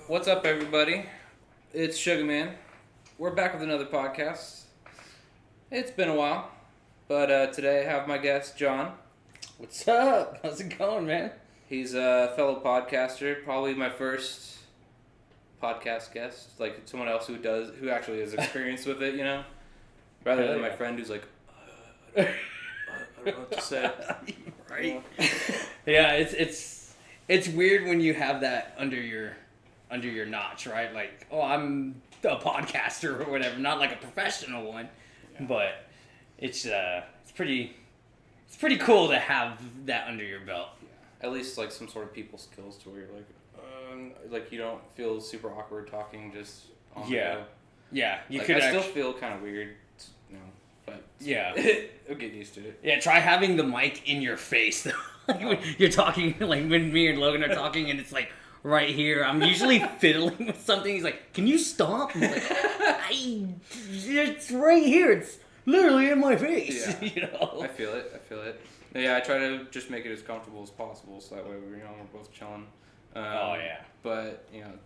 What's up, everybody? It's Sugaman. We're back with another podcast. It's been a while, but today I have my guest, Jon. What's up? How's it going, man? He's a fellow podcaster, probably my first podcast guest, like someone else who actually has experience with it, you know? Rather than my friend who's like, I don't know what to say. Right. Yeah, it's weird when you have that under your notch, right? Like, oh, I'm a podcaster or whatever, not like a professional one, but it's pretty cool to have that under your belt. At least like some sort of people skills to where you're like you don't feel super awkward talking just on the go. Yeah, you like, could. I still feel kind of weird, you know, but yeah, I'll get used to it. Yeah, try having the mic in your face though. Like when you're talking, like when me and Logan are talking, and it's like right here. I'm usually fiddling with something. He's like, "Can you stop?" I'm like, it's right here. It's literally in my face. Yeah. You know. I feel it. Yeah, I try to just make it as comfortable as possible, so that way we're both chilling. But I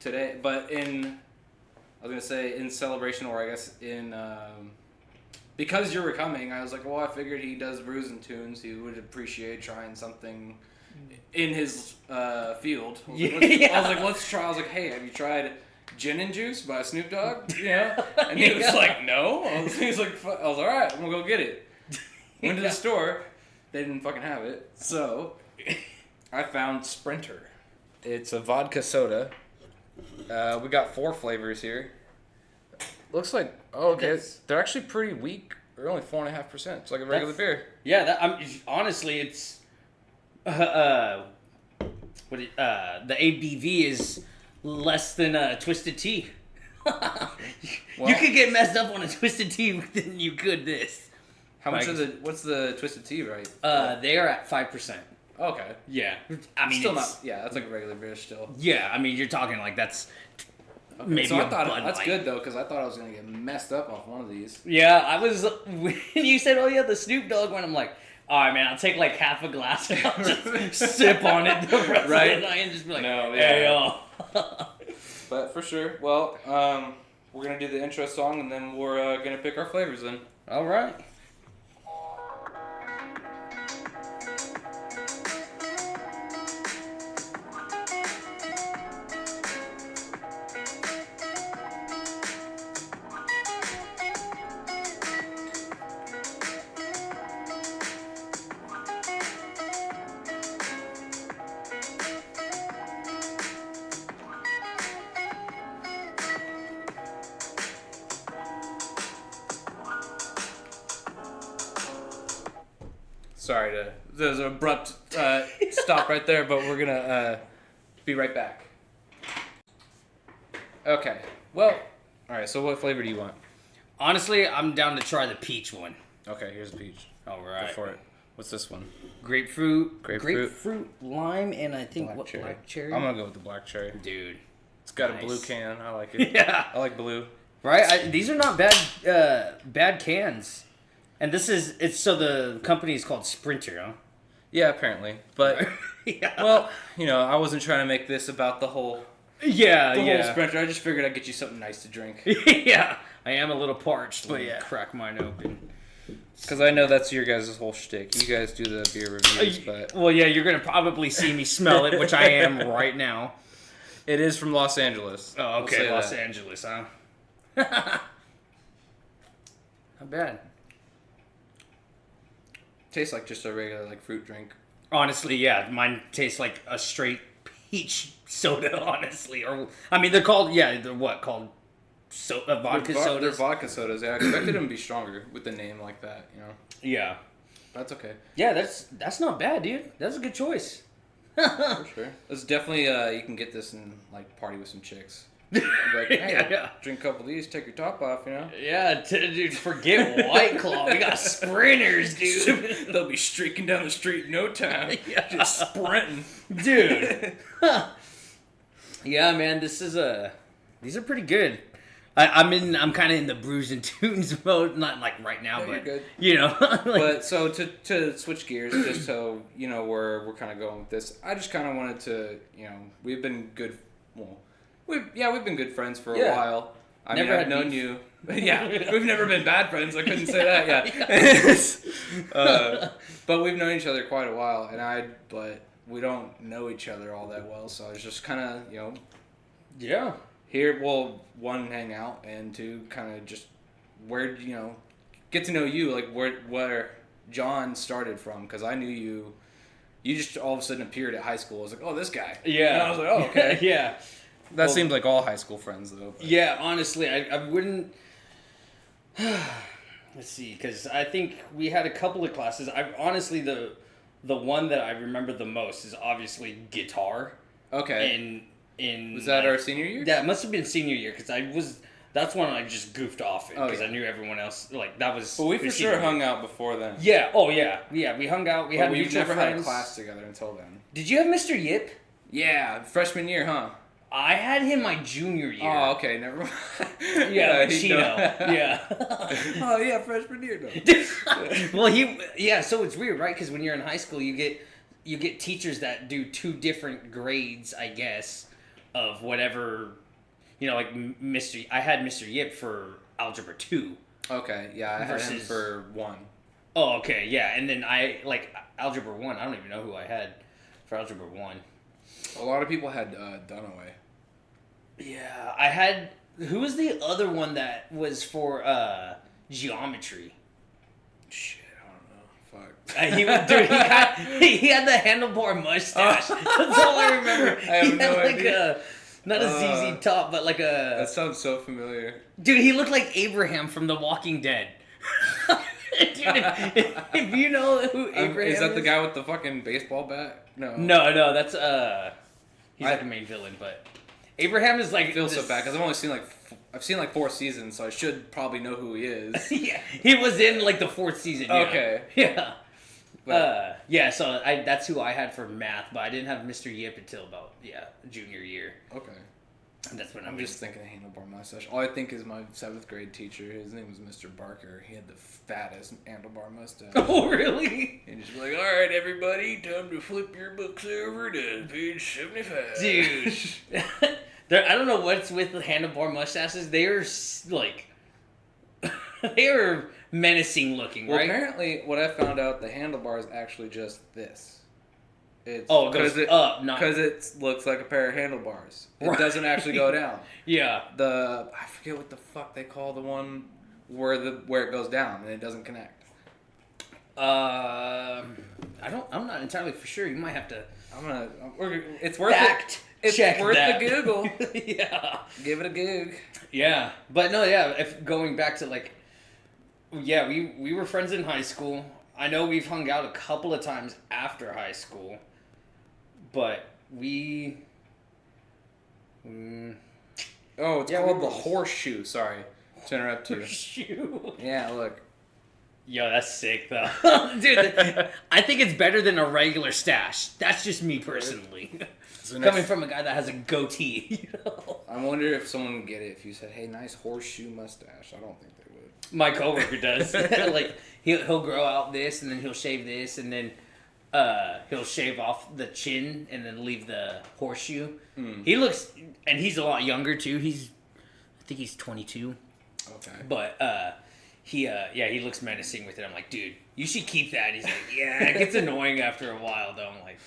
was gonna say in celebration, or I guess in because you were coming, I was like, well, I figured he does BrewsnTunes. He would appreciate trying something in his field. I was like, let's try. I was like, hey, have you tried Gin and Juice by Snoop Dogg? Yeah. And he was like, no. I was like, all right, I'm gonna go get it. Went to the store. They didn't fucking have it. So, I found Sprinter. It's a vodka soda. We got 4 flavors here. Looks like, they're actually pretty weak. They're only 4.5%. It's like a regular beer. Yeah, honestly, it's the ABV is less than a Twisted Tea. You could get messed up on a Twisted Tea than you could this. How much what's the Twisted Tea, right? They are at 5%. Okay. Yeah. I mean, still not, that's like a regular beer still. Yeah, I mean, you're talking like that's maybe so I thought that's good though, because I thought I was going to get messed up off one of these. Yeah, I was, when you said, oh yeah, the Snoop Dogg one, I'm like, all right, man, I'll take like half a glass and I'll just sip on it the rest of the night and just be like, hey, yo. But for sure, well, we're going to do the intro song and then we're going to pick our flavors then. All right. Sorry there's an abrupt stop right there, but we're gonna be right back. Okay. Well, all right. So what flavor do you want? Honestly, I'm down to try the peach one. Okay, here's the peach. All right. Go for it. What's this one? Grapefruit, lime, and I think black cherry. I'm gonna go with the black cherry. Dude, it's got a blue can. I like it. Yeah, I like blue. Right. These are not bad cans. And so the company is called Sprinter, huh? Yeah, apparently. But, well, I wasn't trying to make this about the whole Sprinter. I just figured I'd get you something nice to drink. Yeah. I am a little parched. But crack mine open. Because I know that's your guys' whole shtick. You guys do the beer reviews, but... Well, yeah, you're going to probably see me smell it, which I am right now. It is from Los Angeles. Oh, okay, Los Angeles, huh? Not bad. Tastes like just a regular fruit drink. Honestly, yeah, mine tastes like a straight peach soda. Honestly, or I mean, they're called vodka sodas. They're vodka sodas. Yeah, I expected them to be stronger with the name like that. Yeah, that's okay. Yeah, that's not bad, dude. That's a good choice. For sure. It's definitely you can get this and party with some chicks. Like, hey, drink a couple of these, take your top off, Yeah, dude, forget White Claw. We got Sprinters, dude. They'll be streaking down the street in no time. Just sprinting. Dude. Yeah, man, these are pretty good. I'm kind of in the BrewsnTunes mode, not like right now, but you're good. You know. But so to switch gears, just so you know where we're kind of going with this, I just kind of wanted to, we've been good. Well, we've been good friends for a Yeah. while. I Never mean, had I've known beef. you. Yeah, we've never been bad friends. I couldn't say that. Yeah. But we've known each other quite a while, but we don't know each other all that well. So I was just kind of, Yeah. here. Well, one, hang out, and two, kind of just get to know you, like where John started from, because I knew you. You just all of a sudden appeared at high school. I was like, oh, this guy. Yeah. And I was like, oh, okay. Yeah. That seems like all high school friends, though. But. Yeah, honestly, I wouldn't... Let's see, because I think we had a couple of classes. Honestly, the one that I remember the most is obviously guitar. Okay. In was that our senior year? Yeah, it must have been senior year, because that's when I just goofed off in, because yeah. I knew everyone else, like, that was... But we for sure hung out before then. Yeah, yeah, we hung out, we had mutual never friends. had a class together until then. Did you have Mr. Yip? Yeah, freshman year, huh? I had him my junior year. Oh, okay, never mind. Yeah, Chino. Yeah. Oh, yeah, freshman year, though. Well, so it's weird, right? Because when you're in high school, you get teachers that do two different grades, I guess, of whatever, like I had Mr. Yip for Algebra 2. Okay, yeah, I had him for 1. Oh, okay, yeah, and then Algebra 1, I don't even know who I had for Algebra 1. A lot of people had Dunaway. Yeah, I had... Who was the other one that was for geometry? Shit, I don't know. Fuck. He had the handlebar mustache. That's all I remember. I have no idea. Not a ZZ Top, but like a... That sounds so familiar. Dude, he looked like Abraham from The Walking Dead. Dude, if you know who Abraham is that the guy with the fucking baseball bat? No. No, that's he's like the main villain, but Abraham is like... I feel so bad because I've seen like 4 seasons, so I should probably know who he is. Yeah, he was in like the 4th season. Yeah. Okay. Yeah. So that's who I had for math, but I didn't have Mr. Yip until about junior year. Okay. And that's when I'm just thinking of handlebar mustache. All I think is my 7th grade teacher. His name was Mr. Barker. He had the fattest handlebar mustache. Oh, really? And just be like, all right, everybody, time to flip your books over to page 75. Dude. I don't know what's with the handlebar mustaches. They are like... they are menacing looking, right? Well, apparently, what I found out, the handlebar is actually just this. It goes up, not... Because it looks like a pair of handlebars. It doesn't actually go down. Yeah. I forget what the fuck they call the one where it goes down and it doesn't connect. I'm not entirely for sure. You might have to... It's worth it. It's worth the Google. Yeah. Give it a Goog. Yeah. But no, yeah, if going back to like... Yeah, we were friends in high school. I know we've hung out a couple of times after high school. But we... it's called the Horseshoe. Sorry to interrupt you. Horseshoe. Yeah, look. Yo, that's sick, though. Dude, I think it's better than a regular stash. That's just me personally. Coming from a guy that has a goatee. I wonder if someone would get it if you said, hey, nice horseshoe mustache. I don't think they would. My coworker does. Like, he'll grow out this, and then he'll shave this, and then he'll shave off the chin, and then leave the horseshoe. Mm. He looks... And he's a lot younger, too. I think he's 22. Okay. But, he looks menacing with it. I'm like, dude, you should keep that. He's like, yeah, it gets annoying after a while, though. I'm like,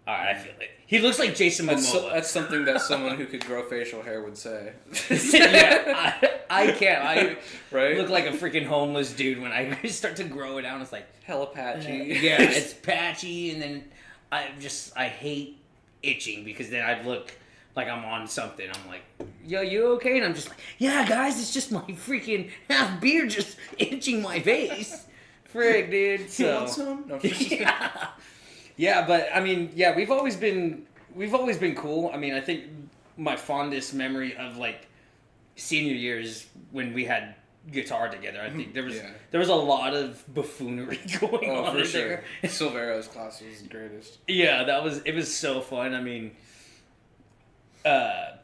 all right, I feel it. He looks like Jason Momoa. That's something that someone who could grow facial hair would say. Yeah, I can't. I right? look like a freaking homeless dude when I start to grow it out. It's like hella patchy. Yeah, it's patchy, and then I hate itching because then I'd look like I'm on something. I'm like, yo, you okay? And I'm just like, yeah, guys, it's just my freaking half beard just itching my face. Frick, dude. So, you want some? No, yeah. Yeah, but I mean, yeah, we've always been cool. I mean, I think my fondest memory of like senior years when we had guitar together. I think there was a lot of buffoonery going on for in sure. there. Silvero's class was the greatest. Yeah, it was so fun. I mean,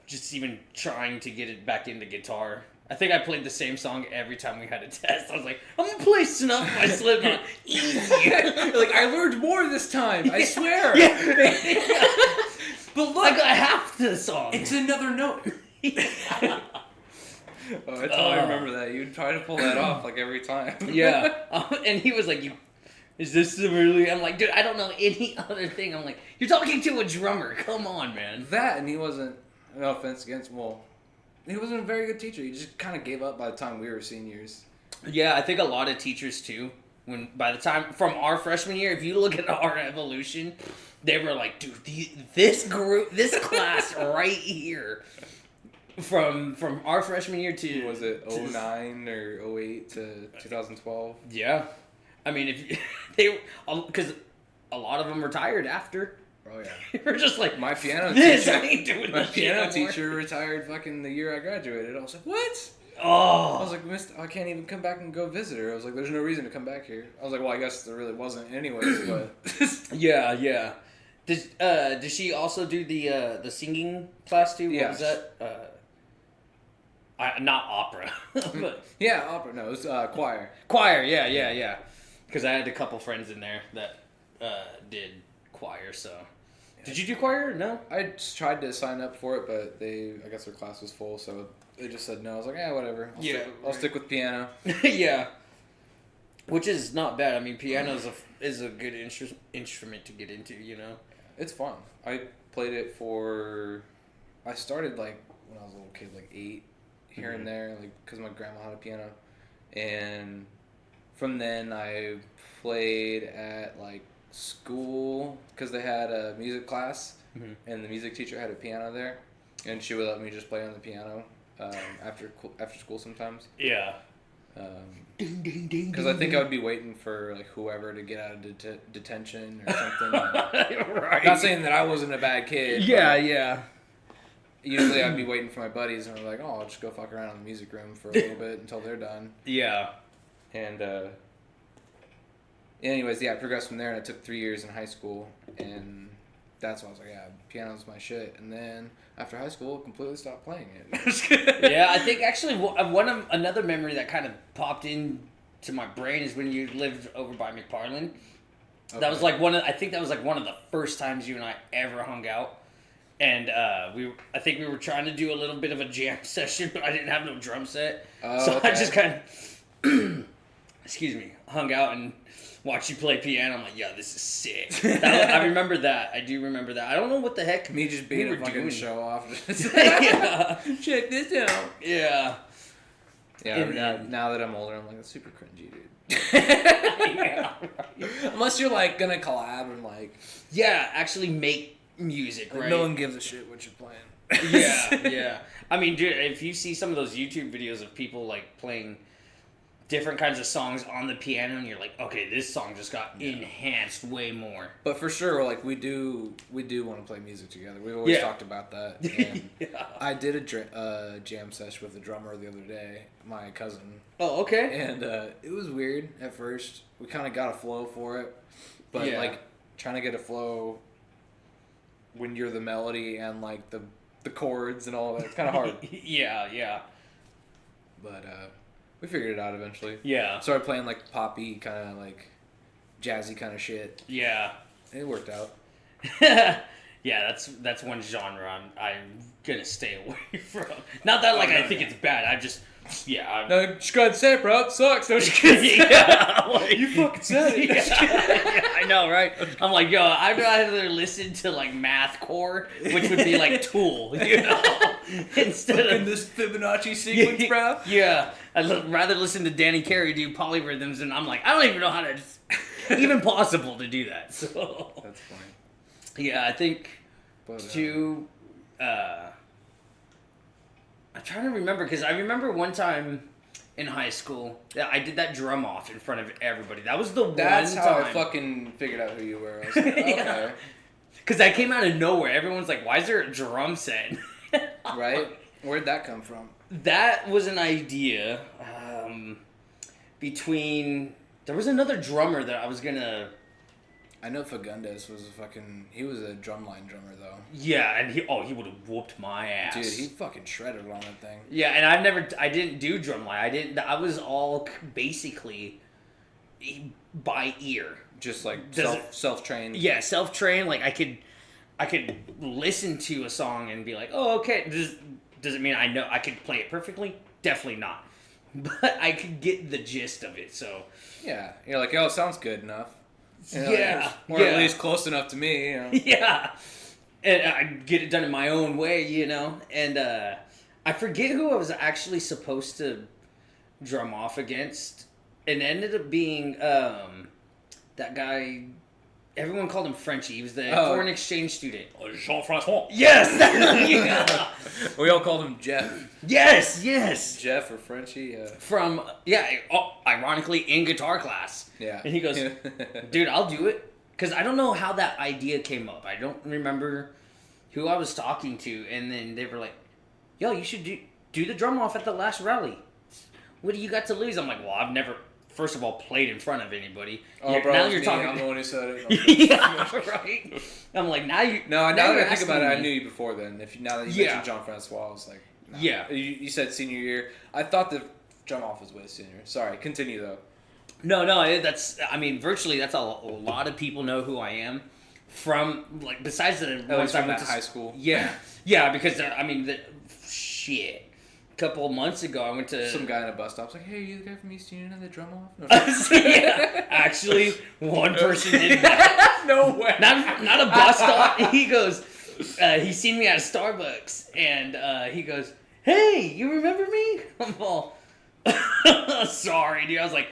just even trying to get it back into guitar. I think I played the same song every time we had a test. I was like, I'm gonna play Snuff by Slipknot. Easy. Like, I learned more this time, I swear. Yeah. But look, I got half the song. It's another note. Oh, I totally remember that. You'd try to pull that off like every time. Yeah. And he was like, is this really? I'm like, dude, I don't know any other thing. I'm like, you're talking to a drummer. Come on, man. That, and he wasn't, no offense against, he wasn't a very good teacher. He just kind of gave up by the time we were seniors. Yeah, I think a lot of teachers too. By the time from our freshman year, if you look at our evolution, they were like, dude, this class right here, from our freshman year to was it 09 or 08 to 2012? Yeah, I mean because a lot of them retired after. Oh yeah, we're just like my piano teacher retired fucking the year I graduated. I was like, what? Oh. I was like, I can't even come back and go visit her. I was like, there's no reason to come back here. I was like, well, I guess there really wasn't anyways, but... Yeah. Does she also do the singing class too? Yeah. What was that? Not opera. But yeah, opera. No, it was choir. Choir, yeah. Because I had a couple friends in there that did choir, so... Did you do choir? No? I just tried to sign up for it, but I guess their class was full, so they just said no. I was like, whatever. I'll stick with piano. Yeah. Which is not bad. I mean, piano is a good instrument to get into, you know? It's fun. I played it I started, like, when I was a little kid, like 8, here and there, like, because my grandma had a piano. And from then, I played at, like, school because they had a music class, and the music teacher had a piano there, and she would let me just play on the piano after school sometimes. Yeah. Because I think I would be waiting for like whoever to get out of detention or something. Right. Not saying that I wasn't a bad kid. Yeah. Usually I'd be waiting for my buddies, and I'm like, I'll just go fuck around in the music room for a little bit until they're done. Yeah. And anyways, I progressed from there, and I took 3 years in high school, and that's when I was like, piano's my shit. And then after high school, completely stopped playing it. Yeah, I think actually another memory that kind of popped into my brain is when you lived over by McParland. Okay. That was like one of the first times you and I ever hung out. And I think we were trying to do a little bit of a jam session, but I didn't have no drum set. So okay. I just kind of hung out and watched you play piano. I'm like, yeah, this is sick. I remember that. I do remember that. I don't know what the heck me just being a fucking show off. Yeah. Check this out. Yeah. Yeah. Now that I'm older, I'm like, that's super cringy, dude. Yeah. Right. Unless you're like gonna collab and like. Yeah, actually make music, right? No one gives a shit what you're playing. Yeah. I mean, dude, if you see some of those YouTube videos of people like playing different kinds of songs on the piano, and you're like, okay, this song just got enhanced way more. But for sure, like we do want to play music together. We've always talked about that. And I did a jam session with a drummer the other day, my cousin. Oh, okay. And it was weird at first. We kind of got a flow for it, but like trying to get a flow when you're the melody and like the chords and all that, it's kind of hard. Yeah. But we figured it out eventually. Yeah. Started playing like poppy, kind of like jazzy kind of shit. Yeah. It worked out. Yeah, that's one genre I'm gonna stay away from. Not that I think it's bad. I just No, just go ahead and say it, bro. It sucks. No, like, you fucking said it. Yeah, I know, right? I'm like, I'd rather listen to like mathcore, which would be like Tool, you know, instead of this Fibonacci sequence, bro. Yeah, I'd rather listen to Danny Carey do polyrhythms, and I'm like, I don't even know how to even possible to do that. So that's funny. Yeah, I think I'm trying to remember, because I remember one time in high school that I did that drum off in front of everybody. That was the one time. That's how I fucking figured out who you were. I was like, okay. Because that came out of nowhere. Everyone's like, why is there a drum set? Right? Where'd that come from? That was an idea between... There was another drummer that I was going to... I know Fagundes was he was a drumline drummer though. Yeah, and he would have whooped my ass. Dude, he fucking shredded on that thing. Yeah, and I didn't do drumline. I was all basically by ear. Just like self-trained. Yeah, self-trained. Like I could I could listen to a song and be like, oh, okay. Does it mean I know I could play it perfectly? Definitely not. But I could get the gist of it, so. Yeah. You're like, oh, it sounds good enough. Yeah. Or at least close enough to me, you know? Yeah. And I get it done in my own way, you know? And I forget who I was actually supposed to drum off against. It ended up being that guy. Everyone called him Frenchie. He was the foreign exchange student. Jean-Francois. Yes! Yeah. We all called him Jeff. Yes! Jeff or Frenchie. From, ironically, in guitar class. Yeah. And he goes, dude, I'll do it. Because I don't know how that idea came up. I don't remember who I was talking to. And then they were like, yo, you should do the drum off at the last rally. What do you got to lose? I'm like, well, I've never, first of all, played in front of anybody. Oh, bro, now you're talking. I'm the one who said it. Yeah, right. I'm like, now you. No, now that I think about it, me. I knew you before then. Now that you mentioned John Francois, I was like, nah. Yeah. You said senior year. I thought the drum off was way senior. Sorry, continue though. No, virtually that's a lot of people know who I am from, like, besides the ones I went to high school. Yeah, because shit. A couple of months ago, I went to some guy in a bus stop. Was like, "Hey, are you the guy from East Union and the drum off?" No, yeah, actually, one person did that. No way. Not a bus stop. He goes, he seen me at Starbucks, and he goes, "Hey, you remember me?" I'm all, sorry, dude. I was like,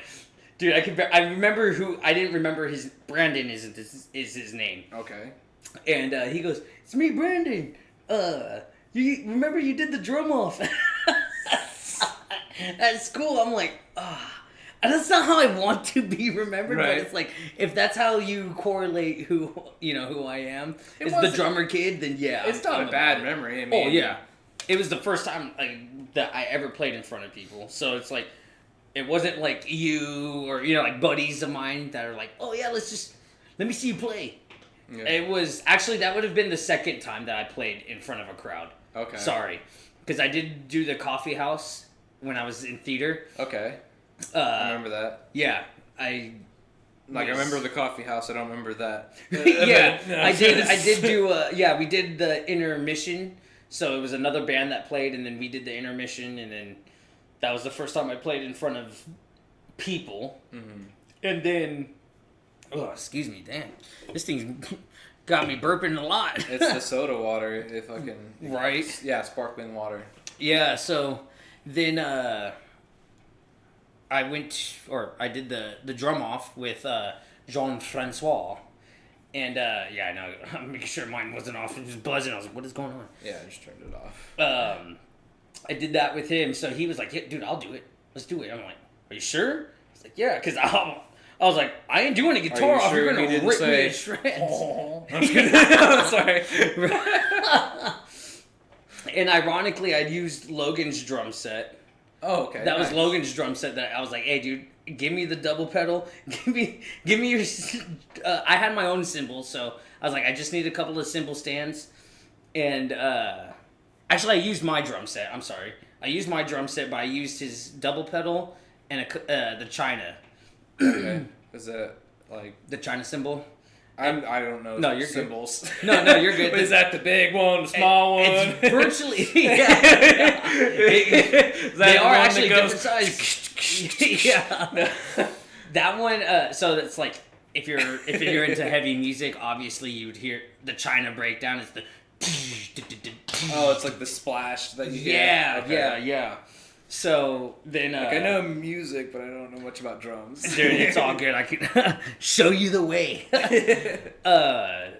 dude, I remember who. I didn't remember his. Brandon is his name. Okay. And he goes, "It's me, Brandon. You remember you did the drum off at school?" I'm like, that's not how I want to be remembered. Right. But it's like, if that's how you correlate who I am is the drummer kid, then yeah, it's not a bad memory. I mean, oh yeah, it was the first time that I ever played in front of people. So it's like, it wasn't like you or like buddies of mine that are like, oh yeah, let me see you play. Yeah. It was actually, that would have been the second time that I played in front of a crowd. Okay. Sorry. Because I did do the coffee house when I was in theater. Okay. I remember that. Yeah. I remember the coffee house. I don't remember that. Yeah. I did do, we did the intermission. So it was another band that played, and then we did the intermission, and then that was the first time I played in front of people. Mm-hmm. And then, excuse me, damn. This thing's got me burping a lot. It's the soda water, if I can. Right? Yeah, sparkling water. Yeah, so then I did the drum off with Jon Francois. And, I know, I'm making sure mine wasn't off. It was buzzing. I was like, what is going on? Yeah, I just turned it off. I did that with him. So he was like, yeah, dude, I'll do it. Let's do it. I'm like, are you sure? He's like, yeah, because I was like, I ain't doing a guitar off. You're going to rip me to shreds. Oh. I'm just kidding. Sorry. And ironically, I'd used Logan's drum set. Oh, okay. That was Logan's drum set that I was like, hey, dude, give me the double pedal. Give me your... I had my own cymbals, so I was like, I just need a couple of cymbal stands. And actually, I used my drum set. I'm sorry. I used my drum set, but I used his double pedal and the China. Okay. Is that like... The China cymbal? I don't know. No, you're symbols. Good. No, you're good. Is that the big one, the small one? It's virtually... Yeah. They are actually different size. Yeah. That one, so it's like, if you're into heavy music, obviously you would hear the China breakdown. It's the... Oh, it's like the splash that you hear. Yeah, okay. yeah. So then, I know music, but I don't know much about drums. Dude, it's all good. I can show you the way.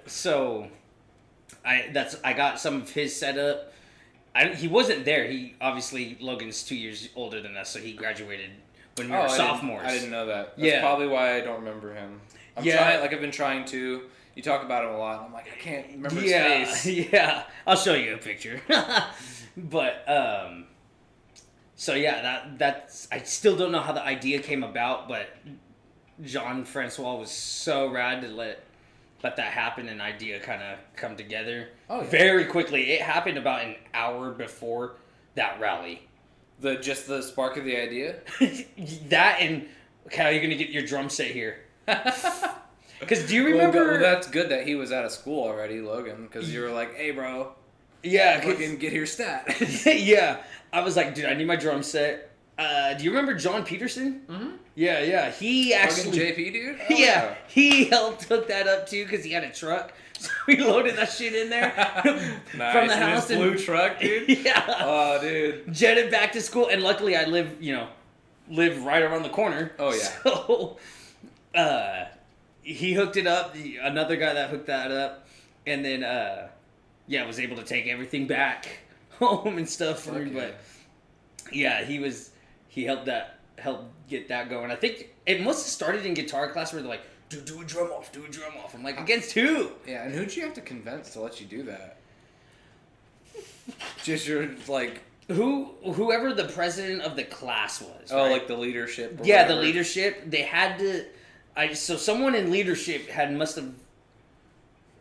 So I got some of his setup. He wasn't there. Logan's 2 years older than us, so he graduated when we were sophomores. I didn't know that. That's probably why I don't remember him. I've been trying to. You talk about him a lot. I'm like, I can't remember his face. Yeah, I'll show you a picture. But so yeah, that's I still don't know how the idea came about, but Jon Francois was so rad to let that happen and idea kind of come together very quickly. It happened about an hour before that rally. Just the spark of the idea? That and how are you gonna get your drum set here? Because do you remember? Well, that's good that he was out of school already, Logan. Because you were like, "Hey, bro, yeah, fucking get your stat." Yeah, I was like, dude, I need my drum set. Do you remember John Peterson? Mm-hmm. Yeah. He actually JP, dude. Oh, yeah, he helped hook that up too because he had a truck. So we loaded that shit in there Nice. from the house. His blue truck, dude. Yeah. Oh, dude. Jetted back to school, and luckily I live right around the corner. Oh yeah. So, he hooked it up. Another guy that hooked that up, and then was able to take everything back home and stuff for me. But yeah, he helped get that going. I think it must have started in guitar class where they're like, dude, do a drum off. I'm like, against who? Yeah, and who'd you have to convince to let you do that? Just your, like... Whoever the president of the class was. Oh, right? like the leadership? Yeah, the leadership. They had to... So someone in leadership must have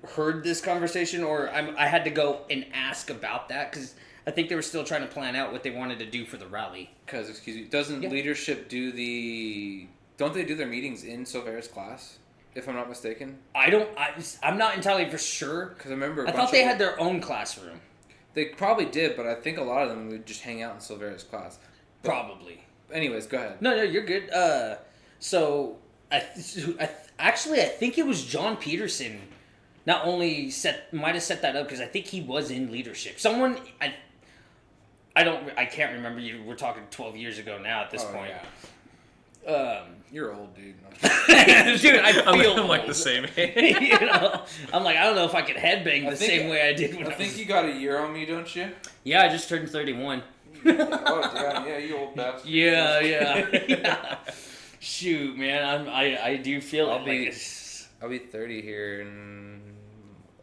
heard this conversation, or I had to go and ask about that, because I think they were still trying to plan out what they wanted to do for the rally. Because, excuse me, doesn't leadership do the... Don't they do their meetings in Silvera's class? If I'm not mistaken? I'm not entirely for sure. Because I remember I thought they had their own classroom. They probably did, but I think a lot of them would just hang out in Silvera's class. But Probably. Anyways, go ahead. No, you're good. So I think it was John Peterson. Not only might have set that up because I think he was in leadership. Someone I can't remember. We're talking 12 years ago now at this point. Yeah. You're old, dude. Dude, I feel I'm like old. the same age. I'm like, I don't know if I could headbang the same way I did when I think you got a year on me, don't you? Yeah, I just turned 31. Yeah, you old bastard. Yeah. Shoot, man, I do feel I'll be 30 here in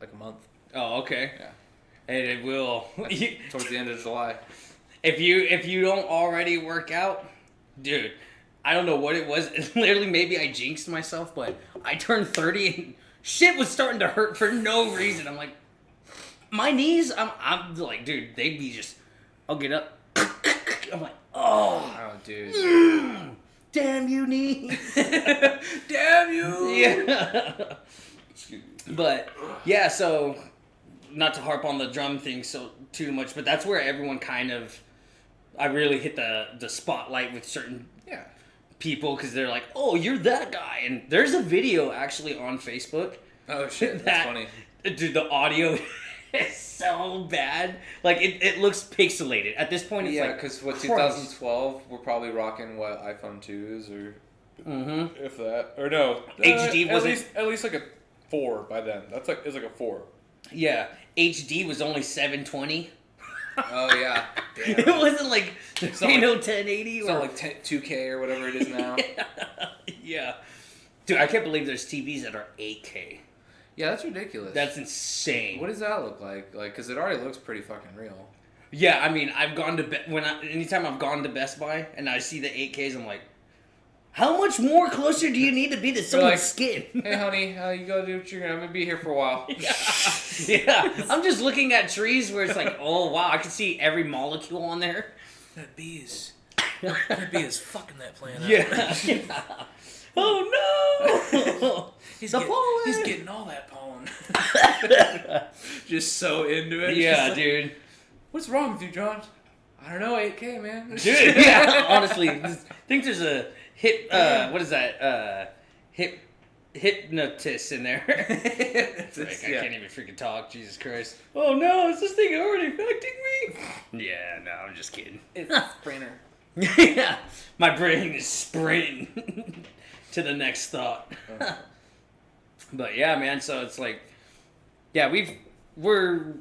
like a month. Oh, okay. Yeah. And it will Towards the end of July. If you don't already work out, dude. I don't know what it was. Literally, maybe I jinxed myself, but I turned 30 and shit was starting to hurt for no reason. I'm like, my knees, I'm like, dude, they'd be just, I'll get up. I'm like, oh dude. Damn you, knees. Damn you. Yeah. Excuse me. But, yeah, so, not to harp on the drum thing too much, but that's where everyone I really hit the spotlight with certain people, because they're like, oh, you're that guy. And there's a video actually on Facebook. Oh shit, that's funny. Dude, the audio is so bad. Like, it looks pixelated. At this point, it's because 2012, we're probably rocking iPhone 2s or if that, or no, HD was at least like a 4 by then. It's like a 4. Yeah, HD was only 720. Oh yeah. Damn. It wasn't like 1080 or like 2K or whatever it is now. Yeah. Dude, I can't believe there's TVs that are 8K. Yeah, that's ridiculous. That's insane. What does that look like? Like, because it already looks pretty fucking real. Yeah, I mean, I've gone to anytime I've gone to Best Buy and I see the 8Ks, I'm like, how much more closer do you need to be to someone's skin? Hey, honey, you go do what you're gonna be here for a while. Yeah, I'm just looking at trees where it's like, oh wow, I can see every molecule on there. That bee is fucking that plant up. Yeah. Oh no! He's pollen. getting all that pollen. Just so into it. Yeah, like, dude. What's wrong with you, John? I don't know, 8K, man. Dude, yeah, honestly, I think there's a what is that? Hypnotist in there. I can't even freaking talk. Jesus Christ. Oh no, is this thing already affecting me? Yeah, no, I'm just kidding. It's a sprinter. Yeah, my brain is sprinting to the next thought. But yeah, man, so it's like, yeah, we're,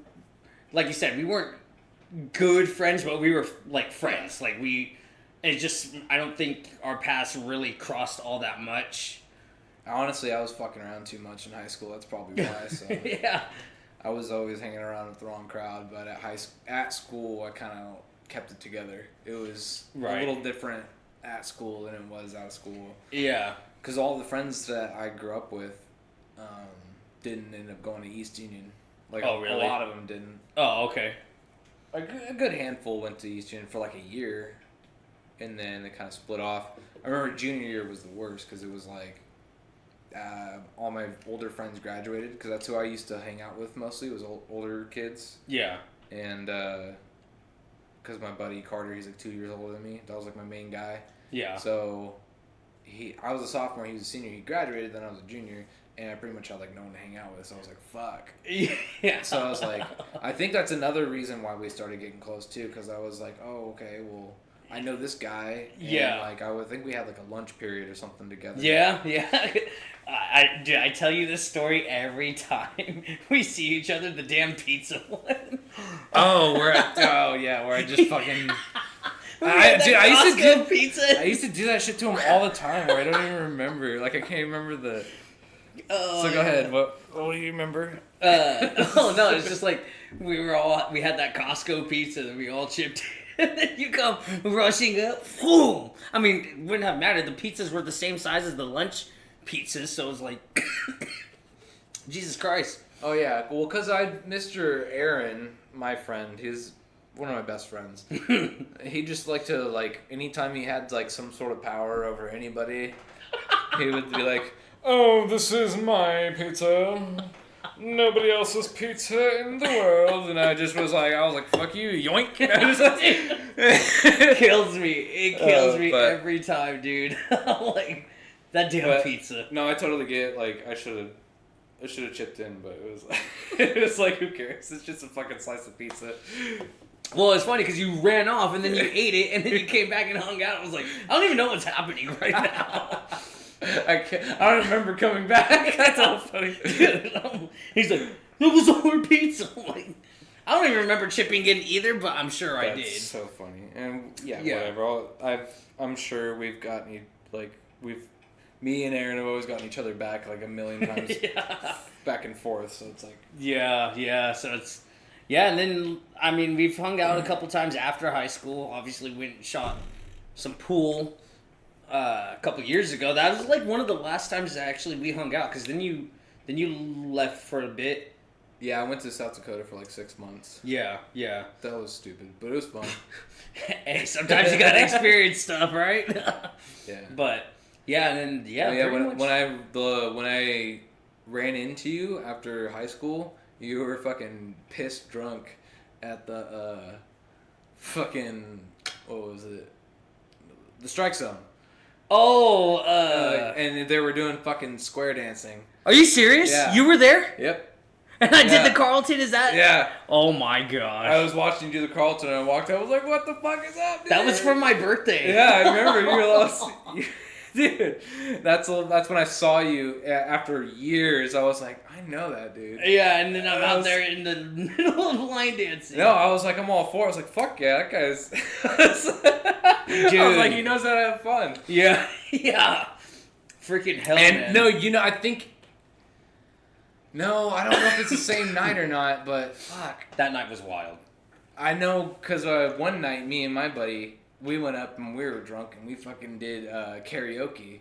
like you said, we weren't good friends, but we were like friends. Like I don't think our paths really crossed all that much. Honestly, I was fucking around too much in high school. That's probably why. So Yeah. I was always hanging around with the wrong crowd, but at school, I kind of kept it together. It was a little different at school than it was out of school. Yeah. Because all the friends that I grew up with didn't end up going to East Union. Like, oh, really? A lot of them didn't. Oh, okay. A good handful went to East Union for like a year, and then they kind of split off. I remember junior year was the worst because it was like all my older friends graduated because that's who I used to hang out with mostly was older kids. Yeah. And because my buddy Carter, he's like 2 years older than me. That was like my main guy. Yeah. So I was a sophomore, he was a senior. He graduated, then I was a junior, and I pretty much had like no one to hang out with. So I was like, fuck. Yeah. So I was like, I think that's another reason why we started getting close too, because I was like, oh, okay, well, I know this guy. And yeah. Like I would think we had like a lunch period or something together. Yeah, yeah. I tell you this story every time we see each other. The damn pizza one. Where I just fucking. Pizza. I used to do that shit to him all the time. Where I don't even remember. Like I can't remember the. So go ahead. What do you remember? No, it's just like we had that Costco pizza that we all chipped in. And then you come rushing up. Boom! I mean, it wouldn't have mattered. The pizzas were the same size as the lunch pizzas, so it was like, Jesus Christ. Oh yeah, well, cause Mr. Aaron, my friend, he's one of my best friends. He just liked to anytime he had like some sort of power over anybody, he would be like, "Oh, this is my pizza. Nobody else's pizza in the world." And I was like, fuck you, yoink. It kills me. It kills me every time, dude. Like, that damn pizza. No, I totally get it. Like, I should have chipped in, but it was like, who cares? It's just a fucking slice of pizza. Well, it's funny because you ran off and then you ate it and then you came back and hung out. I was like, I don't even know what's happening right now. I don't remember coming back. That's all funny. Dude, he's like, it was our pizza. I'm like, I don't even remember chipping in either, but I'm sure I did. That's so funny. And whatever. I'm sure we've gotten me and Aaron have always gotten each other back like a million times. Back and forth. So it's like. Yeah. So it's. Yeah, and then, I mean, we've hung out a couple times after high school. Obviously, went and shot some pool a couple years ago. That was like one of the last times actually we hung out, because then you left for a bit. Yeah, I went to South Dakota for like 6 months. Yeah. That was stupid, but it was fun. Hey, sometimes you gotta experience stuff, right? Yeah. But yeah, and then when I ran into you after high school, you were fucking pissed drunk at the fucking, what was it? The Strike Zone. Oh, and they were doing fucking square dancing. Are you serious? Yeah. You were there? Yep. And I did the Carlton, is that? Yeah. Oh my gosh. I was watching you do the Carlton and I walked out, I was like, what the fuck is up, dude? That was for my birthday. Yeah, I remember. You were lost. Dude, that's when I saw you after years. I was like, I know that dude. Yeah, and then I'm out there in the middle of line dancing. No, I was like, I'm all for it. I was like, fuck yeah, that guy's. Dude. I was like, he knows how to have fun. Yeah. Freaking hell, man. No, I think. No, I don't know if it's the same night or not, but fuck. That night was wild. I know, because one night, me and my buddy, we went up and we were drunk and we fucking did karaoke.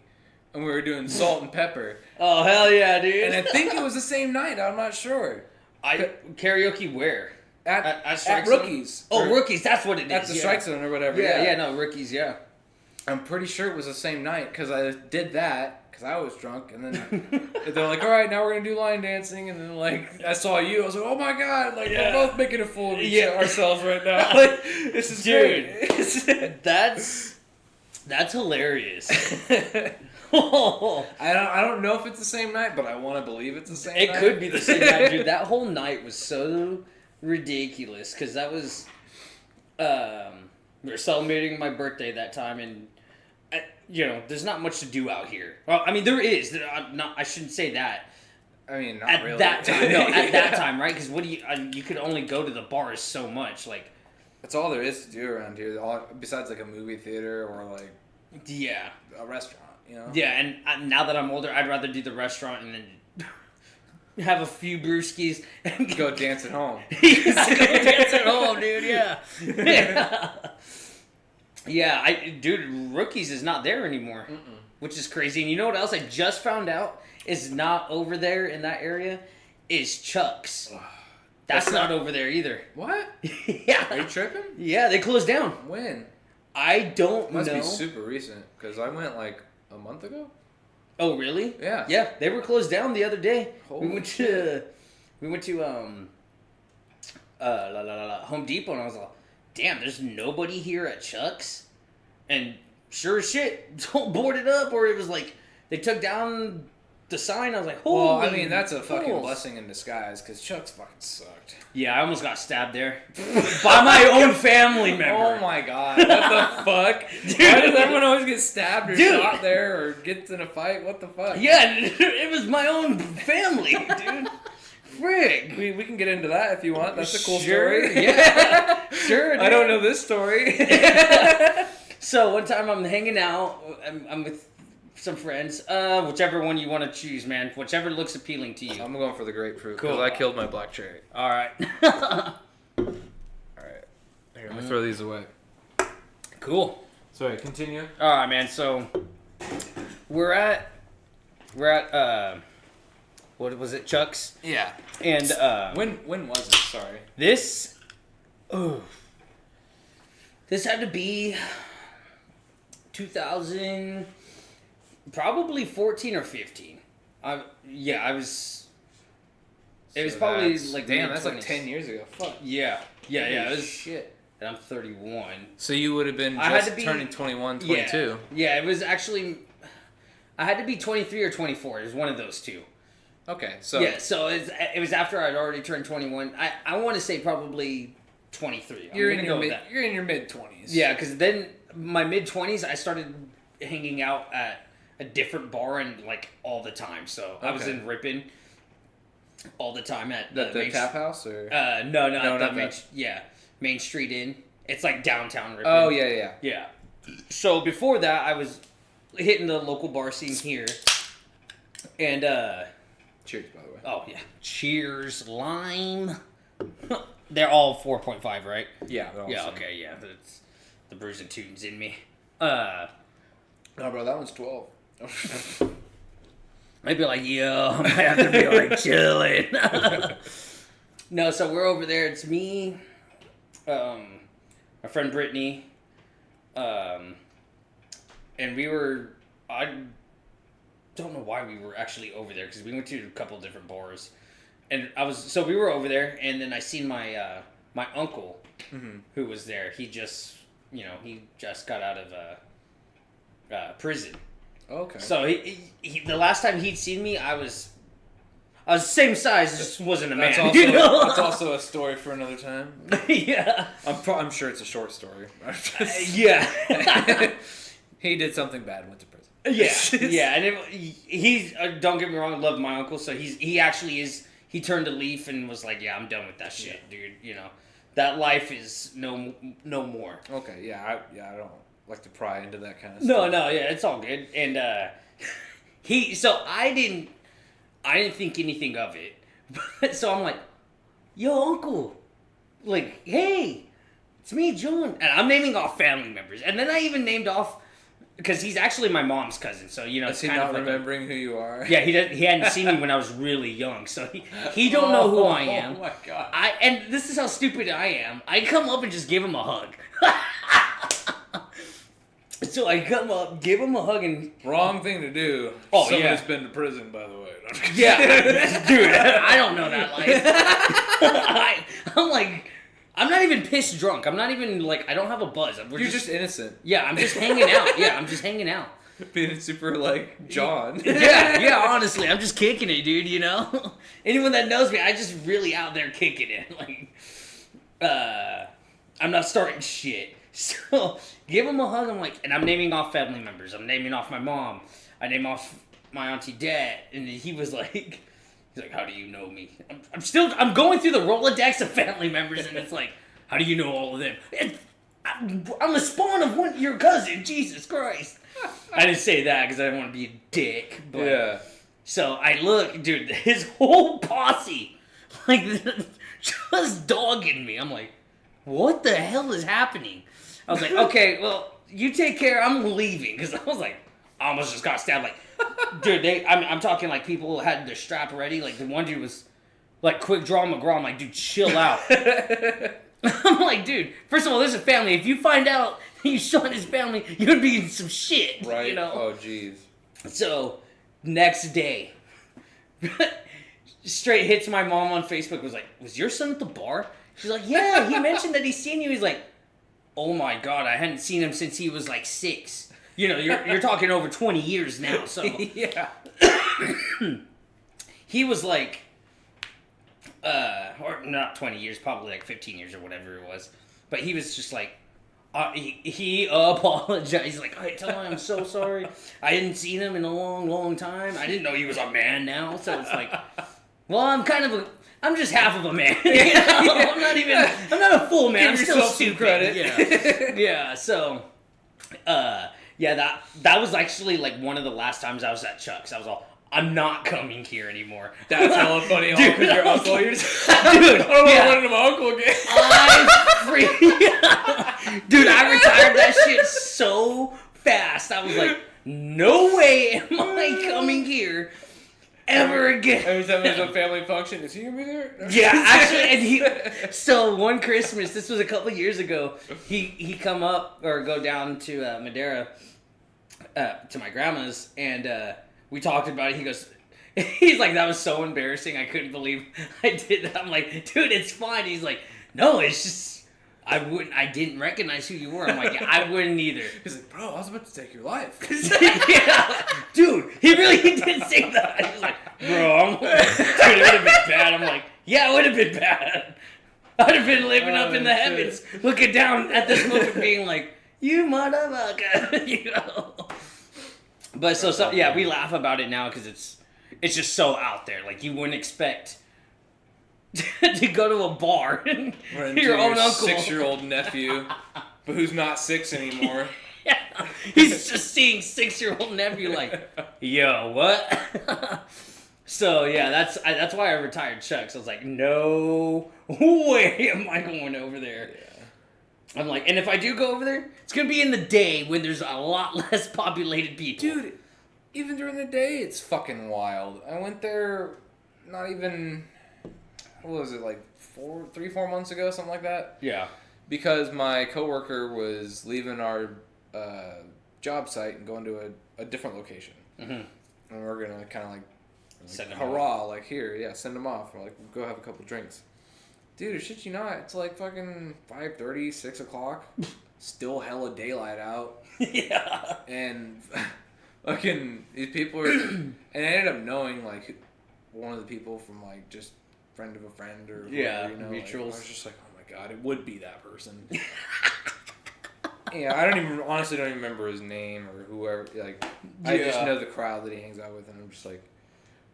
And we were doing Salt and Pepper. Oh, hell yeah, dude. And I think it was the same night. I'm not sure. Karaoke where? At Rookies. Oh, Rookies. That's what it is. At the Strike Zone or whatever. Yeah, no, Rookies, yeah. I'm pretty sure it was the same night because I did that because I was drunk. And then they're like, all right, now we're going to do line dancing. And then, like, I saw you. I was like, oh, my God. Like, we're both making a fool of ourselves right now. Like, this is great. That's hilarious. I don't know if it's the same night, but I want to believe it's the same night. It could be the same night, dude. That whole night was so ridiculous because that was we were celebrating my birthday that time, and there's not much to do out here. Well, I mean, there is. I shouldn't say that. I mean, not at really. That time, no, at that time, right? Because you could only go to the bars so much, like. That's all there is to do around here, besides like a movie theater or like. Yeah. A restaurant. You know? Yeah, and now that I'm older, I'd rather do the restaurant and then have a few brewskis and go dance at home. Go dance at home, dude. Yeah. Dude, Rookies is not there anymore, which is crazy. And you know what else I just found out is not over there in that area is Chuck's. That's not over there either. What? Yeah. Are you tripping? Yeah, they closed down. When? I don't know. Must be super recent because I went like a month ago. Oh, really? Yeah. Yeah, they were closed down the other day. Holy we went to Home Depot, and I was like, damn, there's nobody here at Chuck's? And sure as shit, don't board it up, or it was like, they took down the sign. I was like, holy Well, I mean, that's a fucking balls. blessing in disguise, because Chuck's fucking sucked. Yeah, I almost got stabbed there. By my own family member. Oh my god, what the fuck? Dude. Why does everyone always get stabbed or shot there, or gets in a fight? What the fuck? Yeah, it was my own family, dude. Frig. We can get into that if you want. That's a cool Sure, story. Yeah, sure. Dude. I don't know this story. So one time I'm hanging out. I'm with some friends. Whichever one you want to choose, man. Whichever looks appealing to you. I'm going for the grapefruit because Cool. I killed my black cherry. All right. All right. Here, let me throw these away. Cool. Sorry, continue. All right, man. So we're at what was it, Chuck's? Yeah. And When was it? Sorry. this had to be 2000, probably 14 or 15. I was. It was So probably that's- like damn. That's like mid-20s. 10 years ago. Fuck. Yeah. It was. shit. And I'm 31. So you would have been I had just to be- turning 21, 22. Yeah. It was actually. I had to be 23 or 24. It was one of those two. Okay, so Yeah. So it was after I'd already turned 21. I want to say probably 23. you're I'm in gonna your go with mid that. you're in your mid 20s. Yeah, because then my mid-20s, I started hanging out at a different bar and like all the time. So I was Okay. in Ripon all the time at The main tap house or no, No, at the not main, that. yeah, Main Street Inn. It's like downtown Ripon. Oh yeah. Yeah. So before that, I was hitting the local bar scene here, and Cheers, by the way. oh yeah, Cheers Lime. They're all 4.5, right? Yeah. they're all Yeah. the same. Okay. Yeah. That's the BrewsnTunes in me. No, bro, that one's 12. I'd be like, yo, I might have to be like chilling. No, so we're over there. It's me, my friend Brittany, and we were. I don't know why we were actually over there because we went to a couple different bars, and we were over there, and then I seen my my uncle who was there. He just he just got out of prison. Okay. So he the last time he'd seen me, I was the same size, just wasn't a man. That's also, you know? that's also a story for another time. Yeah. I'm sure it's a short story. Yeah. He did something bad and went to prison. Yeah, and he's don't get me wrong, I love my uncle, so he actually is. He turned a leaf and was like, "Yeah, I'm done with that shit, dude. That life is no more." Okay, yeah, I don't like to pry into that kind of No, stuff. yeah, it's all good. And so I didn't think anything of it. But so I'm like, "Yo, uncle, like, hey, it's me, John," and I'm naming off family members, and then I even named off. Because he's actually my mom's cousin, so Is it's he kind not of like remembering who you are? yeah, he hadn't seen me when I was really young, so he don't know who I am. Oh my god! And this is how stupid I am. I come up and just give him a hug. So I come up, give him a hug, and Wrong thing to do. Oh, Someone yeah. has been to prison, by the way. yeah, dude, I don't know that life. I'm like, I'm not even pissed drunk. I'm not even like, I don't have a buzz. You're just innocent. yeah, I'm just hanging out. Yeah, I'm just hanging out. Being super like John. Yeah, honestly, I'm just kicking it, dude, Anyone that knows me, I just really out there kicking it. Like, I'm not starting shit. So, give him a hug, and I'm naming off family members. I'm naming off my mom. I name off my auntie dad. And he was like, how do you know me? I'm going through the Rolodex of family members, and it's like, how do you know all of them? I'm the spawn of your cousin, Jesus Christ. I didn't say that because I didn't want to be a dick. But Yeah. So I look, dude, his whole posse, like, just dogging me. I'm like, what the hell is happening? I was like, okay, well, you take care. I'm leaving because I was like, I almost just got stabbed. Like, dude, I'm talking like people had their strap ready. Like the one dude was like, quick draw McGraw. I'm like, dude, chill out. I'm like, dude, first of all, this is family. If you find out you shot his family, you're gonna be in some shit. Right. You know. Oh, jeez. So Next day, straight hits my mom on Facebook. Was like, was your son at the bar? She's like, yeah. He mentioned that he's seen you. He's like, oh my god, I hadn't seen him since he was like 6. You know, you're talking over 20 years now. So yeah. He was like, or not 20 years, probably like 15 years or whatever it was. But he was just like, he apologized. He's like, tell him I'm so sorry. I hadn't seen him in a long, long time. I didn't know he was a man now. So it's like, well, I'm just half of a man. You know? I'm not a full man. I'm still stupid. Credit. Yeah. Yeah. So, yeah, that was actually like one of the last times I was at Chuck's. I was all, I'm not coming here anymore. That's hella funny. Dude, because your uncle, dude, I don't want to run into my uncle again. Dude, I retired that shit so fast. I was like, no way am I coming here ever again. Every time there's a family function, is he gonna be there? Yeah, actually, and so one Christmas, this was a couple years ago, he come up or go down to Madera to my grandma's, and we talked about it. He goes, he's like, that was so embarrassing. I couldn't believe I did that. I'm like, dude, it's fine. He's like, no, it's just, I didn't recognize who you were. I'm like, yeah, I wouldn't either. He's like, bro, I was about to take your life. Yeah, dude, he really did say that. He's like, bro, dude, it would have been bad. I'm like, yeah, it would have been bad. I'd have been living up in the heavens, looking down at this moment being like, you motherfucker, you know. But so yeah, we laugh about it now because it's just so out there. Like, you wouldn't expect to go to a bar and your own uncle, 6-year-old nephew, but who's not 6 anymore. Yeah, he's just seeing 6-year-old nephew like, yo, what? So yeah, that's why I retired Chuck's. I was like, no way am I going over there. Yeah. I'm like, and if I do go over there, it's going to be in the day when there's a lot less populated people. Dude, even during the day, it's fucking wild. I went there not even, what was it, like 3-4 months ago, something like that? Yeah. Because my coworker was leaving our job site and going to a different location. Mm-hmm. And we're going to kind of like send them hurrah, off. like here, yeah, send them off. We're like, we'll go have a couple drinks. Dude, shit you not, it's like fucking 5:30, 6 o'clock. Still hella daylight out. Yeah. And fucking these people are... And I ended up knowing, like, one of the people from, like, just friend of a friend or whoever, yeah, you know? mutuals. Like, I was just like, oh my god, it would be that person. Yeah, I honestly don't even remember his name or whoever. Like, yeah. I just know the crowd that he hangs out with, and I'm just like...